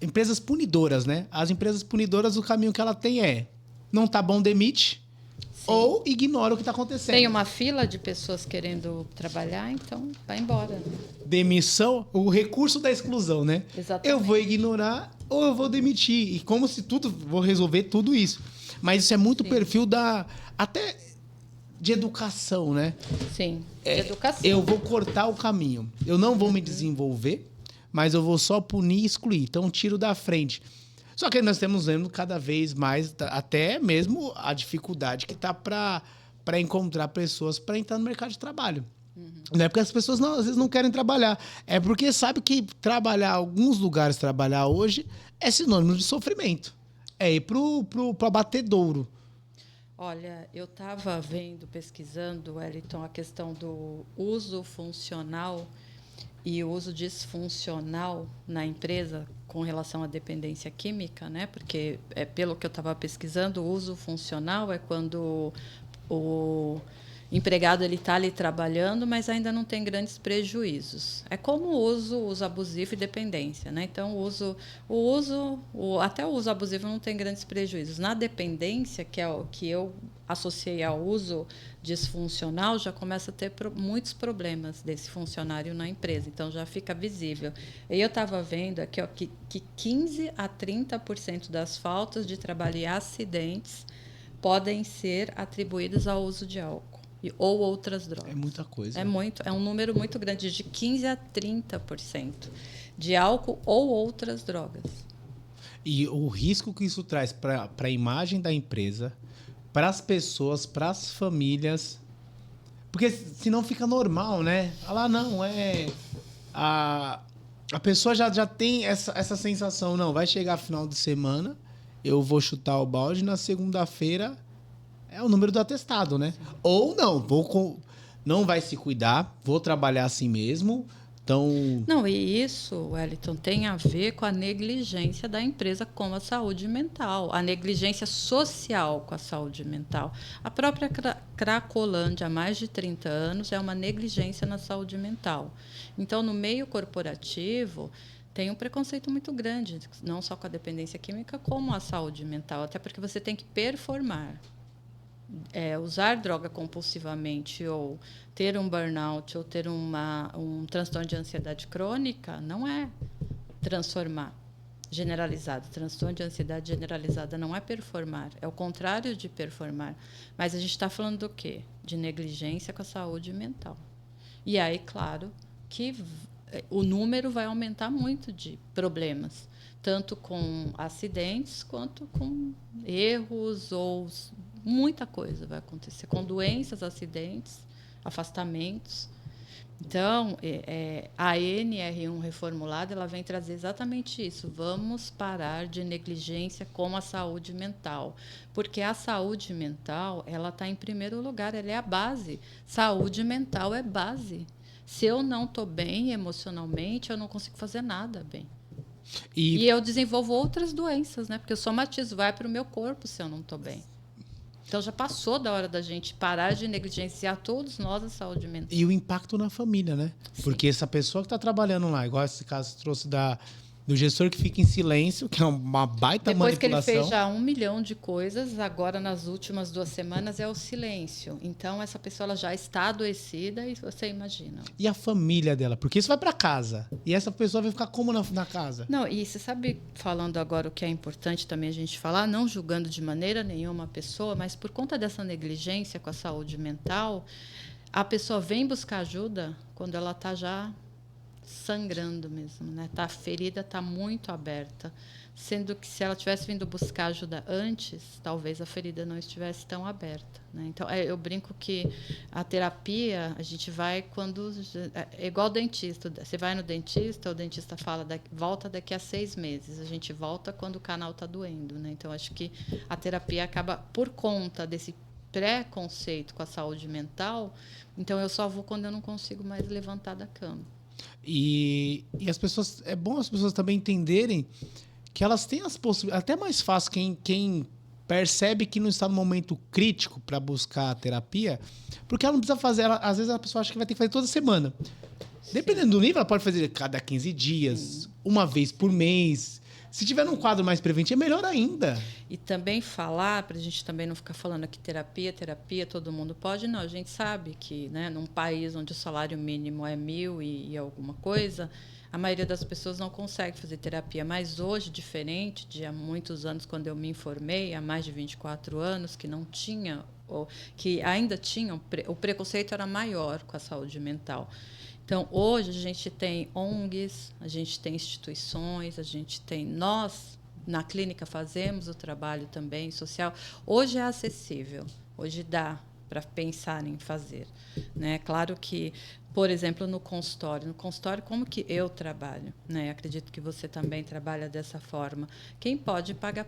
empresas punidoras, né? As empresas punidoras, o caminho que ela tem não tá bom, demite. Sim. Ou ignora o que está acontecendo. Tem uma fila de pessoas querendo trabalhar, então vai embora. Né? Demissão, o recurso da exclusão, né? Exatamente. Eu vou ignorar ou eu vou demitir. E como se vou resolver tudo isso. Mas isso é muito perfil até de educação, né? Sim, de educação. Eu vou cortar o caminho. Eu não vou me desenvolver, mas eu vou só punir e excluir. Então, tiro da frente. Só que nós estamos vendo cada vez mais, até mesmo a dificuldade que está para encontrar pessoas para entrar no mercado de trabalho. Não é porque as pessoas às vezes não querem trabalhar. É porque sabe que alguns lugares trabalhar hoje é sinônimo de sofrimento. É ir pro abatedouro. Olha, eu estava pesquisando, Wellington, a questão do uso funcional e o uso disfuncional na empresa com relação à dependência química, né? Porque, pelo que eu estava pesquisando, o uso funcional é quando o empregado ele está ali trabalhando, mas ainda não tem grandes prejuízos. É como o uso abusivo e dependência, né? Então, até o uso abusivo não tem grandes prejuízos. Na dependência, que é o que eu associei ao uso disfuncional, já começa a ter muitos problemas desse funcionário na empresa. Então, já fica visível. E eu estava vendo aqui, ó, que 15 a 30% das faltas de trabalho e acidentes podem ser atribuídos ao uso de álcool ou outras drogas. É muita coisa. É um número muito grande, de 15 a 30% de álcool ou outras drogas. E o risco que isso traz para a imagem da empresa, para as pessoas, para as famílias. Porque senão fica normal, né? Ah, não, a pessoa já tem essa sensação, não, vai chegar final de semana, eu vou chutar o balde, na segunda-feira é o número do atestado, né? Ou não, não vai se cuidar, vou trabalhar assim mesmo. Então... Não, e isso, Wellington, tem a ver com a negligência da empresa com a saúde mental, a negligência social com a saúde mental. A própria Cracolândia, há mais de 30 anos, é uma negligência na saúde mental. Então, no meio corporativo, tem um preconceito muito grande, não só com a dependência química, como a saúde mental, até porque você tem que performar. Usar droga compulsivamente ou ter um burnout ou ter um transtorno de ansiedade crônica não é transformar generalizado. Transtorno de ansiedade generalizada não é performar, é o contrário de performar. Mas a gente está falando do quê? De negligência com a saúde mental. E aí, claro, que o número vai aumentar muito de problemas, tanto com acidentes quanto com erros ou... Muita coisa vai acontecer, com doenças, acidentes, afastamentos. Então, a NR1 reformulada ela vem trazer exatamente isso. Vamos parar de negligência com a saúde mental. Porque a saúde mental ela está em primeiro lugar, ela é a base. Saúde mental é base. Se eu não estou bem emocionalmente, eu não consigo fazer nada bem. E eu desenvolvo outras doenças, né? Porque o somatismo vai para o meu corpo se eu não estou bem. Então, já passou da hora da gente parar de negligenciar todos nós a saúde mental. E o impacto na família, né? Sim. Porque essa pessoa que está trabalhando lá, igual esse caso que trouxe do gestor que fica em silêncio, que é uma baita Depois manipulação. Que ele fez já 1 milhão de coisas, agora nas últimas 2 semanas é o silêncio. Então, essa pessoa ela já está adoecida e você imagina. E a família dela? Porque isso vai para casa. E essa pessoa vai ficar como na casa? Não, e você sabe, falando agora o que é importante também a gente falar, não julgando de maneira nenhuma a pessoa, mas por conta dessa negligência com a saúde mental, a pessoa vem buscar ajuda quando ela está já sangrando mesmo, né? A ferida está muito aberta, sendo que se ela tivesse vindo buscar ajuda antes, talvez a ferida não estivesse tão aberta, né? Então, eu brinco que a terapia, a gente vai quando... É igual o dentista. Você vai no dentista, o dentista fala, volta daqui a 6 meses. A gente volta quando o canal está doendo, né? Então, acho que a terapia acaba, por conta desse preconceito com a saúde mental, então eu só vou quando eu não consigo mais levantar da cama. E as pessoas, é bom as pessoas também entenderem que elas têm as possibilidades, até mais fácil quem percebe que não está no momento crítico para buscar a terapia, porque ela não precisa fazer, às vezes a pessoa acha que vai ter que fazer toda semana. Sim. Dependendo do nível, ela pode fazer cada 15 dias, sim, uma vez por mês. Se tiver num quadro mais preventivo, é melhor ainda. E também falar, para a gente também não ficar falando aqui terapia, todo mundo pode. Não, a gente sabe que, né, num país onde o salário mínimo é 1.000 e alguma coisa, a maioria das pessoas não consegue fazer terapia. Mas hoje, diferente de há muitos anos, quando eu me informei, há mais de 24 anos, que não tinha, ou que ainda tinha, o preconceito era maior com a saúde mental. Então, hoje, a gente tem ONGs, a gente tem instituições, nós, na clínica, fazemos o trabalho também social. Hoje é acessível, hoje dá para pensar em fazer, né? Claro que, por exemplo, no consultório, como que eu trabalho, né? Acredito que você também trabalha dessa forma. Quem pode pagar,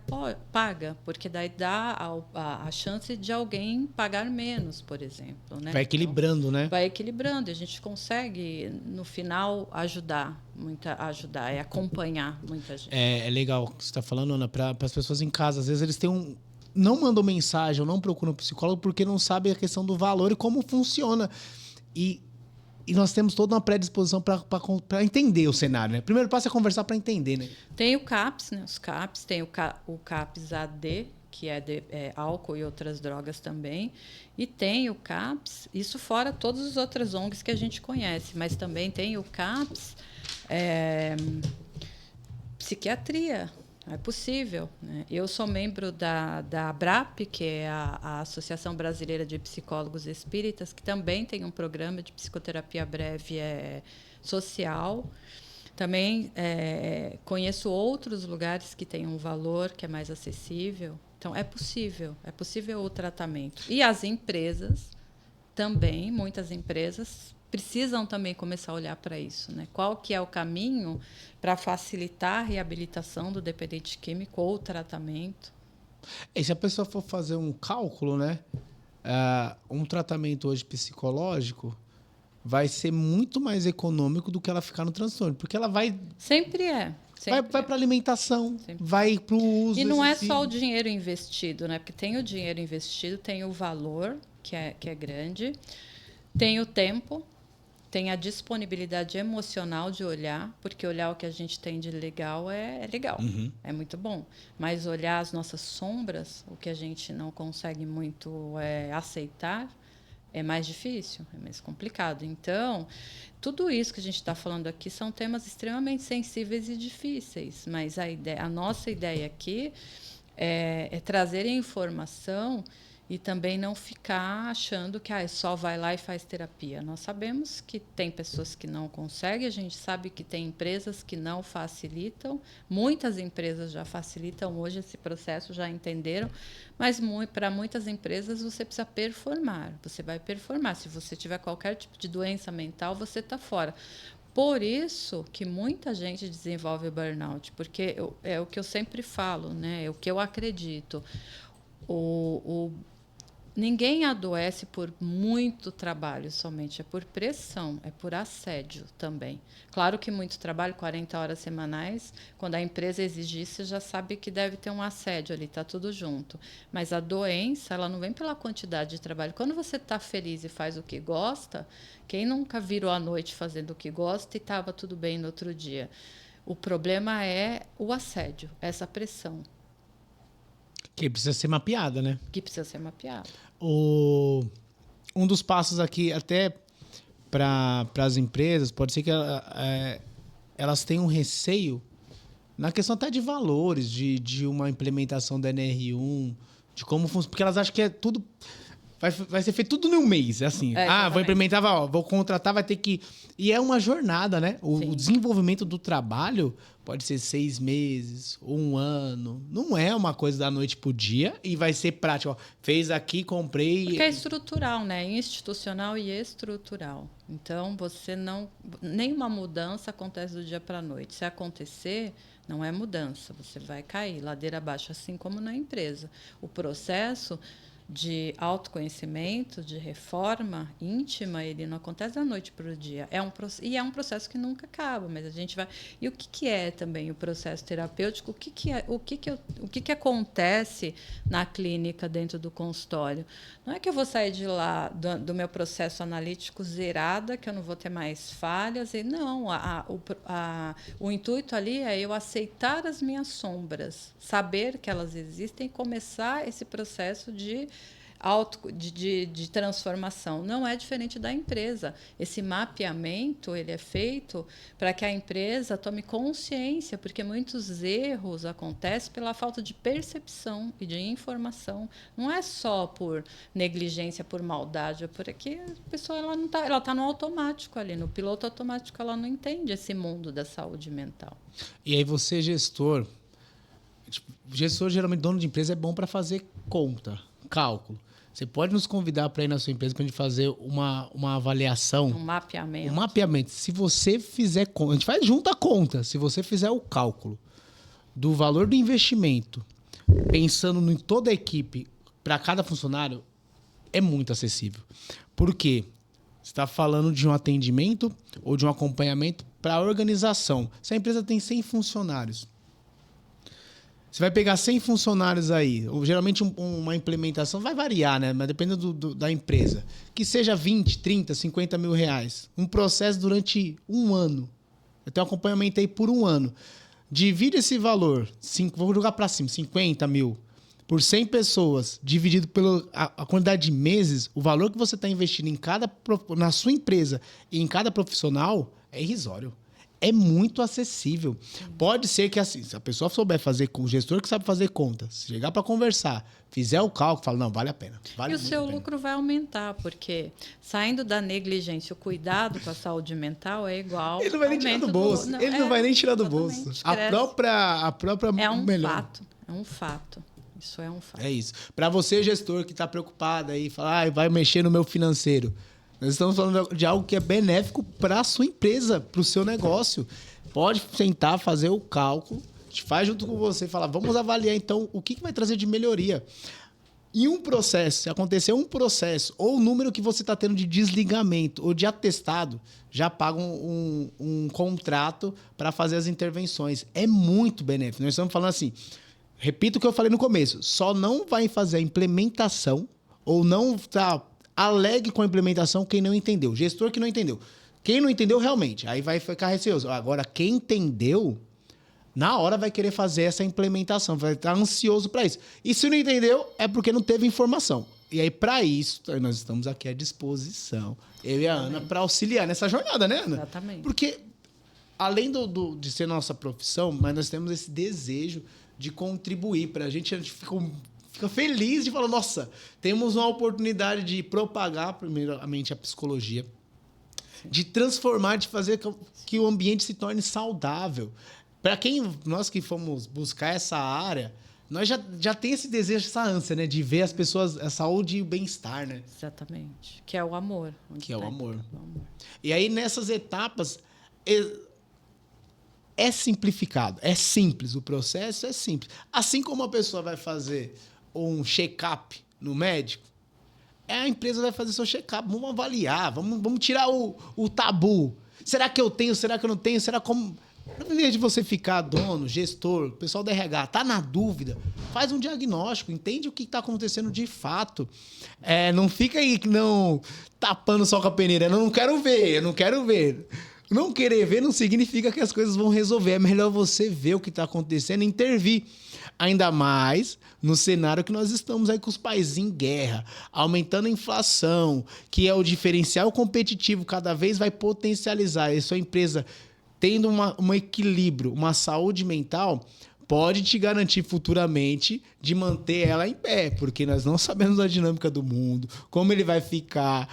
paga, porque daí dá a chance de alguém pagar menos, por exemplo, né? Vai equilibrando, então, né? vai equilibrando. A gente consegue, no final, ajudar, acompanhar muita gente. É legal o que você está falando, Ana, para as pessoas em casa. Às vezes eles têm não mandam mensagem ou não procuram um psicólogo porque não sabem a questão do valor e como funciona. E nós temos toda uma predisposição para entender o cenário, né? O primeiro passo é conversar para entender, né? Tem o CAPS, né? Os CAPS, tem o CAPS AD, que é álcool e outras drogas também. E tem o CAPS, isso fora todas as outras ONGs que a gente conhece, mas também tem o CAPS psiquiatria. É possível, né? Eu sou membro da ABRAP, que é a Associação Brasileira de Psicólogos Espíritas, que também tem um programa de psicoterapia breve social. Também conheço outros lugares que têm um valor que é mais acessível. Então, é possível o tratamento. E as empresas também, muitas empresas, precisam também começar a olhar para isso, né? Qual que é o caminho para facilitar a reabilitação do dependente químico ou o tratamento? E se a pessoa for fazer um cálculo, né? Um tratamento hoje psicológico vai ser muito mais econômico do que ela ficar no transtorno, porque ela vai... Sempre é. Vai para alimentação, vai para o uso. E não é só o dinheiro investido, né? Porque tem o dinheiro investido, tem o valor, que é grande, tem o tempo, tem a disponibilidade emocional de olhar, porque olhar o que a gente tem de legal é legal, é muito bom. Mas olhar as nossas sombras, o que a gente não consegue muito aceitar, é mais difícil, é mais complicado. Então, tudo isso que a gente está falando aqui são temas extremamente sensíveis e difíceis, mas a nossa ideia aqui é trazer informação e também não ficar achando que só vai lá e faz terapia. Nós sabemos que tem pessoas que não conseguem, a gente sabe que tem empresas que não facilitam, muitas empresas já facilitam hoje esse processo, já entenderam, mas para muitas empresas você precisa performar, você vai performar. Se você tiver qualquer tipo de doença mental, você está fora. Por isso que muita gente desenvolve burnout, porque é o que eu sempre falo, né? É o que eu acredito. Ninguém adoece por muito trabalho somente, é por pressão, é por assédio também. Claro que muito trabalho, 40 horas semanais, quando a empresa exigir, você já sabe que deve ter um assédio ali, está tudo junto. Mas a doença, ela não vem pela quantidade de trabalho. Quando você está feliz e faz o que gosta, quem nunca virou à noite fazendo o que gosta e estava tudo bem no outro dia? O problema é o assédio, essa pressão. Que precisa ser mapeada, né? Que precisa ser mapeada. Um dos passos aqui, até para as empresas, pode ser que elas tenham receio na questão até de valores, de uma implementação da NR1, de como funciona, porque elas acham que é tudo... Vai ser feito tudo em um mês, assim. Vou implementar, vou contratar, vai ter que... E é uma jornada, né? O desenvolvimento do trabalho pode ser 6 meses, 1 ano. Não é uma coisa da noite pro dia e vai ser prático. Ó, fez aqui, comprei... Porque é estrutural, né? Institucional e estrutural. Então, nenhuma mudança acontece do dia para a noite. Se acontecer, não é mudança. Você vai cair ladeira abaixo, assim como na empresa. O processo de autoconhecimento, de reforma íntima, ele não acontece da noite para o dia. É um processo que nunca acaba, mas a gente vai... E o que é também o processo terapêutico? O que acontece na clínica, dentro do consultório? Não é que eu vou sair de lá, do meu processo analítico zerada, que eu não vou ter mais falhas. Não, o intuito ali é eu aceitar as minhas sombras, saber que elas existem e começar esse processo de transformação. Não é diferente da empresa. Esse mapeamento ele é feito para que a empresa tome consciência, porque muitos erros acontecem pela falta de percepção e de informação. Não é só por negligência, por maldade, por aqui a pessoa ela tá no automático ali, no piloto automático, ela não entende esse mundo da saúde mental. E aí você, gestor geralmente dono de empresa é bom para fazer conta, cálculo. Você pode nos convidar para ir na sua empresa para a gente fazer uma avaliação. Um mapeamento. Um mapeamento. Se você fizer conta, a gente faz junto a conta. Se você fizer o cálculo do valor do investimento, pensando em toda a equipe, para cada funcionário, é muito acessível. Por quê? Você está falando de um atendimento ou de um acompanhamento para a organização. Se a empresa tem 100 funcionários, você vai pegar 100 funcionários aí. Geralmente uma implementação vai variar, né? Mas dependendo da empresa. Que seja 20, 30, 50 mil reais. Um processo durante um ano. Eu tenho um acompanhamento aí por um ano. Divide esse valor, vou jogar para cima, 50 mil, por 100 pessoas, dividido pela a quantidade de meses, o valor que você está investindo na sua empresa e em cada profissional é irrisório. É muito acessível. Pode ser que, assim, se a pessoa souber fazer, com o gestor que sabe fazer conta, se chegar para conversar, fizer o cálculo, fala, não, vale a pena. Vale e o seu lucro vai aumentar, porque saindo da negligência, o cuidado com a saúde mental é igual... Ele não vai nem tirar do bolso. Não vai nem tirar do bolso. A própria é um melhor. fato. É um fato. Isso é um fato. É isso. Para você, gestor, que está preocupado aí, falar, vai mexer no meu financeiro. Nós estamos falando de algo que é benéfico para a sua empresa, para o seu negócio. Pode sentar, fazer o cálculo, a gente faz junto com você, falar, vamos avaliar então o que vai trazer de melhoria. Em um processo, se acontecer um processo, ou o número que você está tendo de desligamento ou de atestado, já paga um contrato para fazer as intervenções. É muito benéfico. Nós estamos falando assim, repito o que eu falei no começo, só não vai fazer a implementação ou não alegue com a implementação quem não entendeu. Gestor que não entendeu. Quem não entendeu, realmente, aí vai ficar receoso. Agora, quem entendeu, na hora vai querer fazer essa implementação, vai estar ansioso para isso. E se não entendeu, é porque não teve informação. E aí, para isso, nós estamos aqui à disposição, eu e a Ana, para auxiliar nessa jornada, né, Ana? Exatamente. Porque, além de ser nossa profissão, mas nós temos esse desejo de contribuir para a gente fica feliz de falar, nossa, temos uma oportunidade de propagar, primeiramente, a psicologia, de transformar, de fazer que o ambiente se torne saudável. Para nós que fomos buscar essa área, nós já tem esse desejo, essa ânsia, né, de ver as pessoas, a saúde e o bem-estar, né? Exatamente. Que é o amor. Que é o amor. E aí, nessas etapas, é simplificado, é simples, o processo é simples. Assim como a pessoa vai fazer um check-up no médico, a empresa vai fazer seu check-up, vamos avaliar, vamos tirar o tabu. Será que eu tenho, será que eu não tenho, será como... Ao invés de você ficar dono, gestor, pessoal da RH, tá na dúvida, faz um diagnóstico, entende o que está acontecendo de fato. Não fica aí não tapando só com a peneira, eu não quero ver. Não querer ver não significa que as coisas vão resolver. É melhor você ver o que está acontecendo e intervir. Ainda mais no cenário que nós estamos aí com os países em guerra, aumentando a inflação, que é o diferencial competitivo, cada vez vai potencializar. E sua empresa tendo um equilíbrio, uma saúde mental, pode te garantir futuramente de manter ela em pé, porque nós não sabemos a dinâmica do mundo, como ele vai ficar.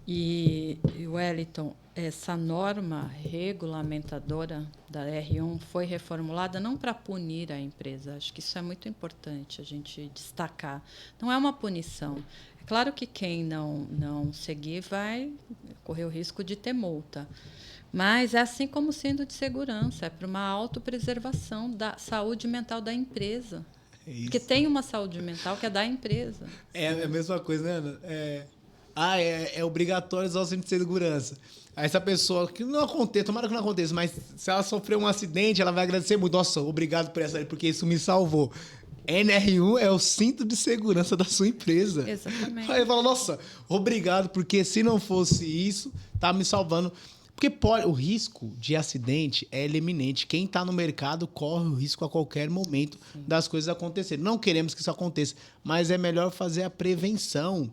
E Wellington, essa norma regulamentadora da R1 foi reformulada não para punir a empresa. Acho que isso é muito importante a gente destacar. Não é uma punição. É claro que quem não seguir vai correr o risco de ter multa. Mas é assim como sendo de segurança, é para uma autopreservação da saúde mental da empresa. Porque tem uma saúde mental que é da empresa. É a mesma coisa, né, Ana? É obrigatório usar o cinto de segurança. Aí essa pessoa, que não aconteça, tomara que não aconteça, mas se ela sofreu um acidente, ela vai agradecer muito. Nossa, obrigado por essa, porque isso me salvou. NR1 é o cinto de segurança da sua empresa. Exatamente. Aí fala, nossa, obrigado, porque se não fosse isso, tá me salvando. Porque o risco de acidente é iminente. Quem está no mercado corre o risco a qualquer momento das coisas acontecerem. Não queremos que isso aconteça, mas é melhor fazer a prevenção.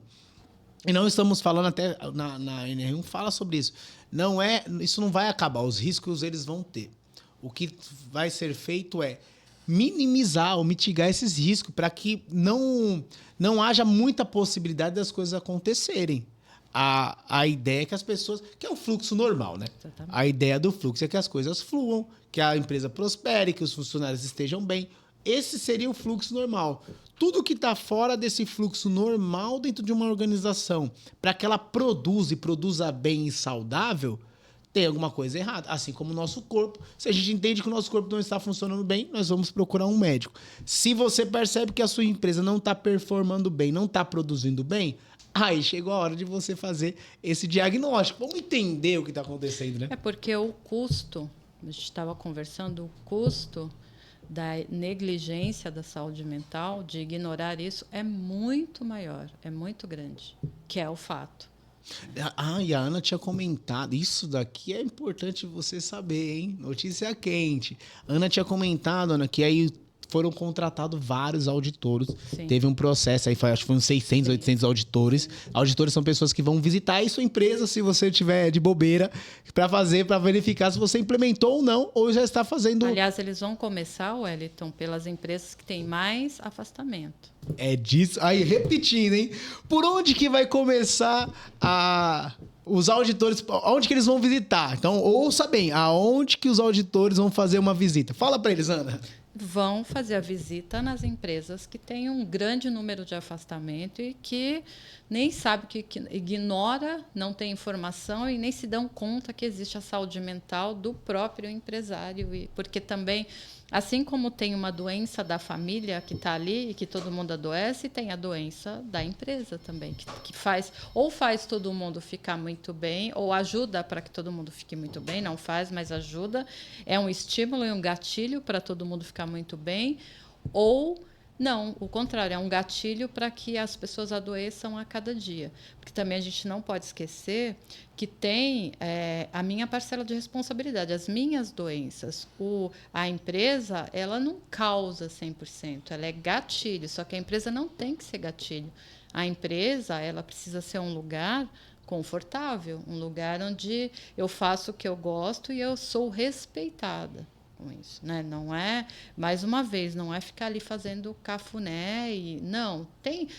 E não estamos falando, até na NR1 fala sobre isso. Isso não vai acabar, os riscos eles vão ter. O que vai ser feito é minimizar ou mitigar esses riscos para que não haja muita possibilidade das coisas acontecerem. A ideia é que as pessoas... Que é o fluxo normal, né? Exatamente. A ideia do fluxo é que as coisas fluam, que a empresa prospere, que os funcionários estejam bem. esse seria o fluxo normal. Tudo que está fora desse fluxo normal dentro de uma organização, para que ela produza e produza bem e saudável, tem alguma coisa errada. Assim como o nosso corpo. Se a gente entende que o nosso corpo não está funcionando bem, nós vamos procurar um médico. Se você percebe que a sua empresa não está performando bem, não está produzindo bem, aí chegou a hora de você fazer esse diagnóstico. Vamos entender o que está acontecendo, né? É porque o custo, a gente estava conversando, o custo da negligência da saúde mental, de ignorar isso, é muito maior, é muito grande, que é o fato. E a Ana tinha comentado, isso daqui é importante você saber, hein? Notícia quente. Ana tinha comentado, Ana, que aí foram contratados vários auditores. Sim. Teve um processo aí, acho que foi uns 600, 800 auditores. Sim. Auditores são pessoas que vão visitar aí sua empresa, se você tiver de bobeira, para verificar se você implementou ou não, ou já está fazendo... Aliás, eles vão começar, Wellington, pelas empresas que têm mais afastamento. É disso. Aí, repetindo, hein? Por onde que vai começar os auditores? Onde que eles vão visitar? Então, ouça bem, aonde que os auditores vão fazer uma visita? Fala para eles, Ana. Vão fazer a visita nas empresas que têm um grande número de afastamento e que nem sabe, que ignora, não tem informação e nem se dão conta que existe a saúde mental do próprio empresário. Porque também, assim como tem uma doença da família que está ali e que todo mundo adoece, tem a doença da empresa também, que faz todo mundo ficar muito bem, ou ajuda para que todo mundo fique muito bem, não faz, mas ajuda, é um estímulo e um gatilho para todo mundo ficar muito bem, ou não, o contrário, é um gatilho para que as pessoas adoeçam a cada dia. Porque também a gente não pode esquecer que tem a minha parcela de responsabilidade, as minhas doenças. A empresa, ela não causa 100%, ela é gatilho, só que a empresa não tem que ser gatilho. A empresa, ela precisa ser um lugar confortável, um lugar onde eu faço o que eu gosto e eu sou respeitada com isso, né? Não é, mais uma vez, não é ficar ali fazendo cafuné não, tem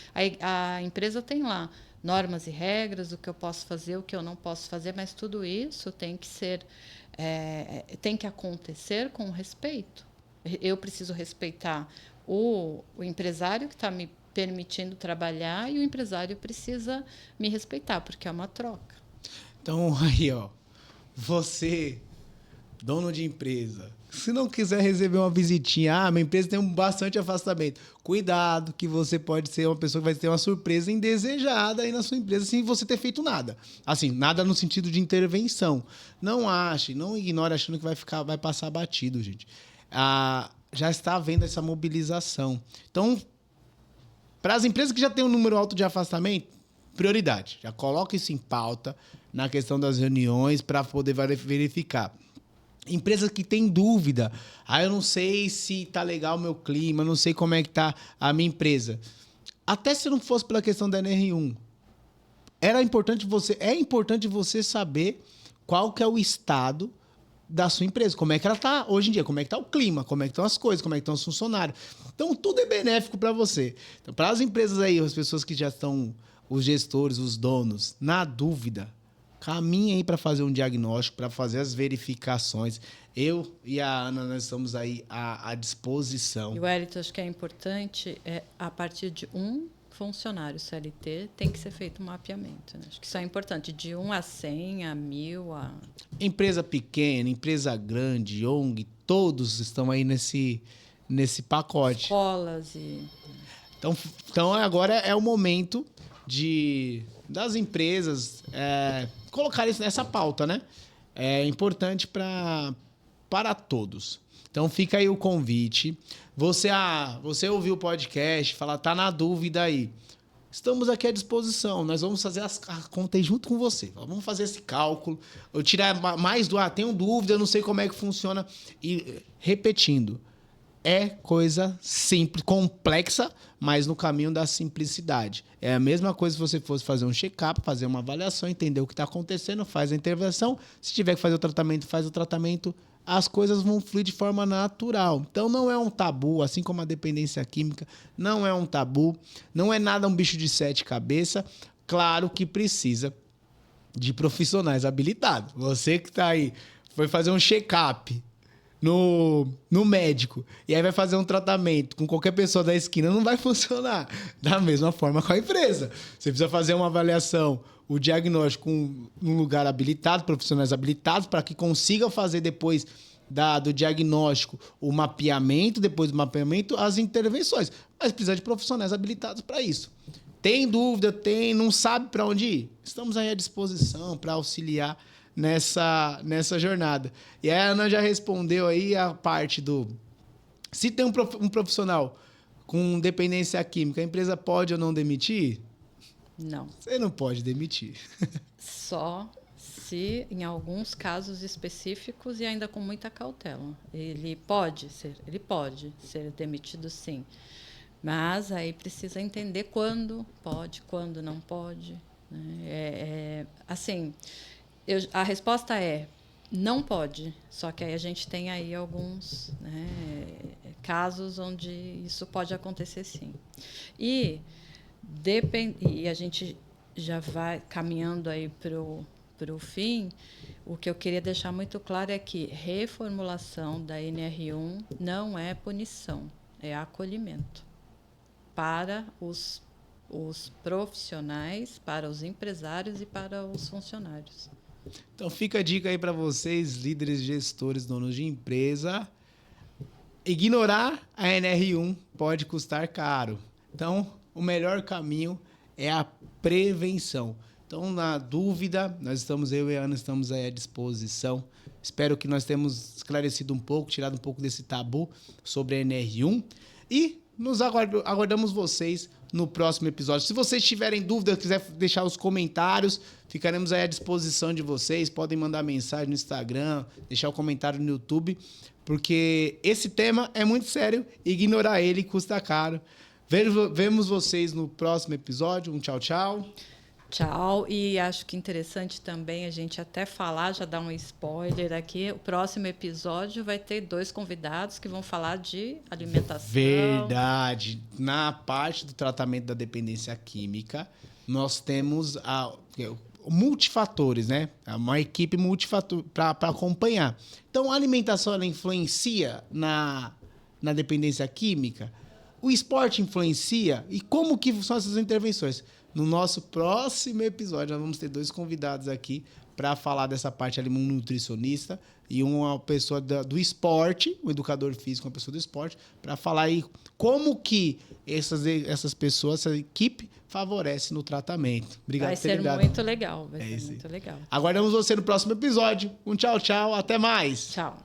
a empresa tem lá normas e regras, o que eu posso fazer, o que eu não posso fazer, mas tudo isso tem que ser tem que acontecer com respeito. Eu preciso respeitar o empresário que está me permitindo trabalhar e o empresário precisa me respeitar, porque é uma troca. Então, aí, ó, você, dono de empresa, se não quiser receber uma visitinha, minha empresa tem bastante afastamento. Cuidado, que você pode ser uma pessoa que vai ter uma surpresa indesejada aí na sua empresa sem você ter feito nada. Assim, nada no sentido de intervenção. Não ache, não ignore achando que vai passar batido, gente. Já está havendo essa mobilização. Então, para as empresas que já têm um número alto de afastamento, prioridade. Já coloca isso em pauta na questão das reuniões para poder verificar. Empresas que têm dúvida. Eu não sei se está legal o meu clima, não sei como é que está a minha empresa. Até se não fosse pela questão da NR1, é importante você saber qual que é o estado da sua empresa, como é que ela está hoje em dia, como é que está o clima, como é que estão as coisas, como é que estão os funcionários. Então, tudo é benéfico para você. Então, para as empresas aí, as pessoas que já estão, os gestores, os donos, na dúvida, caminhe aí para fazer um diagnóstico, para fazer as verificações. Eu e a Ana, nós estamos aí à disposição. E o Wellington, acho que é importante, a partir de um funcionário CLT, tem que ser feito um mapeamento. Né? Acho que isso é importante, de 1 a 100, a 1000, a... Empresa pequena, empresa grande, ONG, todos estão aí nesse pacote. Escolas e... Então agora é o momento das empresas colocar isso nessa pauta, né? É importante para todos. Então fica aí o convite. Você ouviu o podcast, tá na dúvida aí. Estamos aqui à disposição. Nós vamos fazer as contas junto com você. Vamos fazer esse cálculo. Eu tirar mais tenho dúvida, não sei como é que funciona. E repetindo, é coisa simples, complexa, mas no caminho da simplicidade. É a mesma coisa se você fosse fazer um check-up, fazer uma avaliação, entender o que está acontecendo, faz a intervenção. Se tiver que fazer o tratamento, faz o tratamento. As coisas vão fluir de forma natural. Então, não é um tabu, assim como a dependência química, não é um tabu, não é nada um bicho de 7 cabeças. Claro que precisa de profissionais habilitados. Você que está aí, foi fazer um check-up, no médico e aí vai fazer um tratamento com qualquer pessoa da esquina, não vai funcionar. Da mesma forma com a empresa. Você precisa fazer uma avaliação, o diagnóstico num lugar habilitado, profissionais habilitados, para que consigam fazer depois do diagnóstico o mapeamento, depois do mapeamento, as intervenções. Mas precisa de profissionais habilitados para isso. Tem dúvida, não sabe para onde ir? Estamos aí à disposição para auxiliar nessa jornada. E a Ana já respondeu aí a parte do... Se tem um profissional com dependência química, a empresa pode ou não demitir? Não. Você não pode demitir. Só se, em alguns casos específicos e ainda com muita cautela. Ele pode ser demitido, sim. Mas aí precisa entender quando pode, quando não pode. Né? Assim... a resposta é não pode, só que aí a gente tem aí alguns, né, casos onde isso pode acontecer, sim. E a gente já vai caminhando aí para o fim. O que eu queria deixar muito claro é que reformulação da NR1 não é punição, é acolhimento para os profissionais, para os empresários e para os funcionários. Então fica a dica aí para vocês, líderes, gestores, donos de empresa. Ignorar a NR1 pode custar caro. Então, o melhor caminho é a prevenção. Então, na dúvida, eu e a Ana estamos aí à disposição. Espero que nós tenhamos esclarecido um pouco, tirado um pouco desse tabu sobre a NR1. E aguardamos vocês no próximo episódio. Se vocês tiverem dúvida, quiser deixar os comentários, ficaremos aí à disposição de vocês. Podem mandar mensagem no Instagram, deixar o comentário no YouTube, porque esse tema é muito sério e ignorar ele custa caro. Vemos vocês no próximo episódio. Um tchau, tchau. Tchau. E acho que interessante também a gente até falar, já dar um spoiler aqui. O próximo episódio vai ter 2 convidados que vão falar de alimentação. Verdade. Na parte do tratamento da dependência química, nós temos multifatores, né? Uma equipe multifator para acompanhar. Então, a alimentação ela influencia na dependência química? O esporte influencia? E como que são essas intervenções? No nosso próximo episódio, nós vamos ter 2 convidados aqui para falar dessa parte ali, um nutricionista e uma pessoa do esporte, um educador físico, uma pessoa do esporte, para falar aí como que essas pessoas, essa equipe, favorece no tratamento. Obrigado por ter ligado. Vai ser muito legal. Vai ser muito legal. Aguardamos você no próximo episódio. Um tchau, tchau. Até mais. Tchau.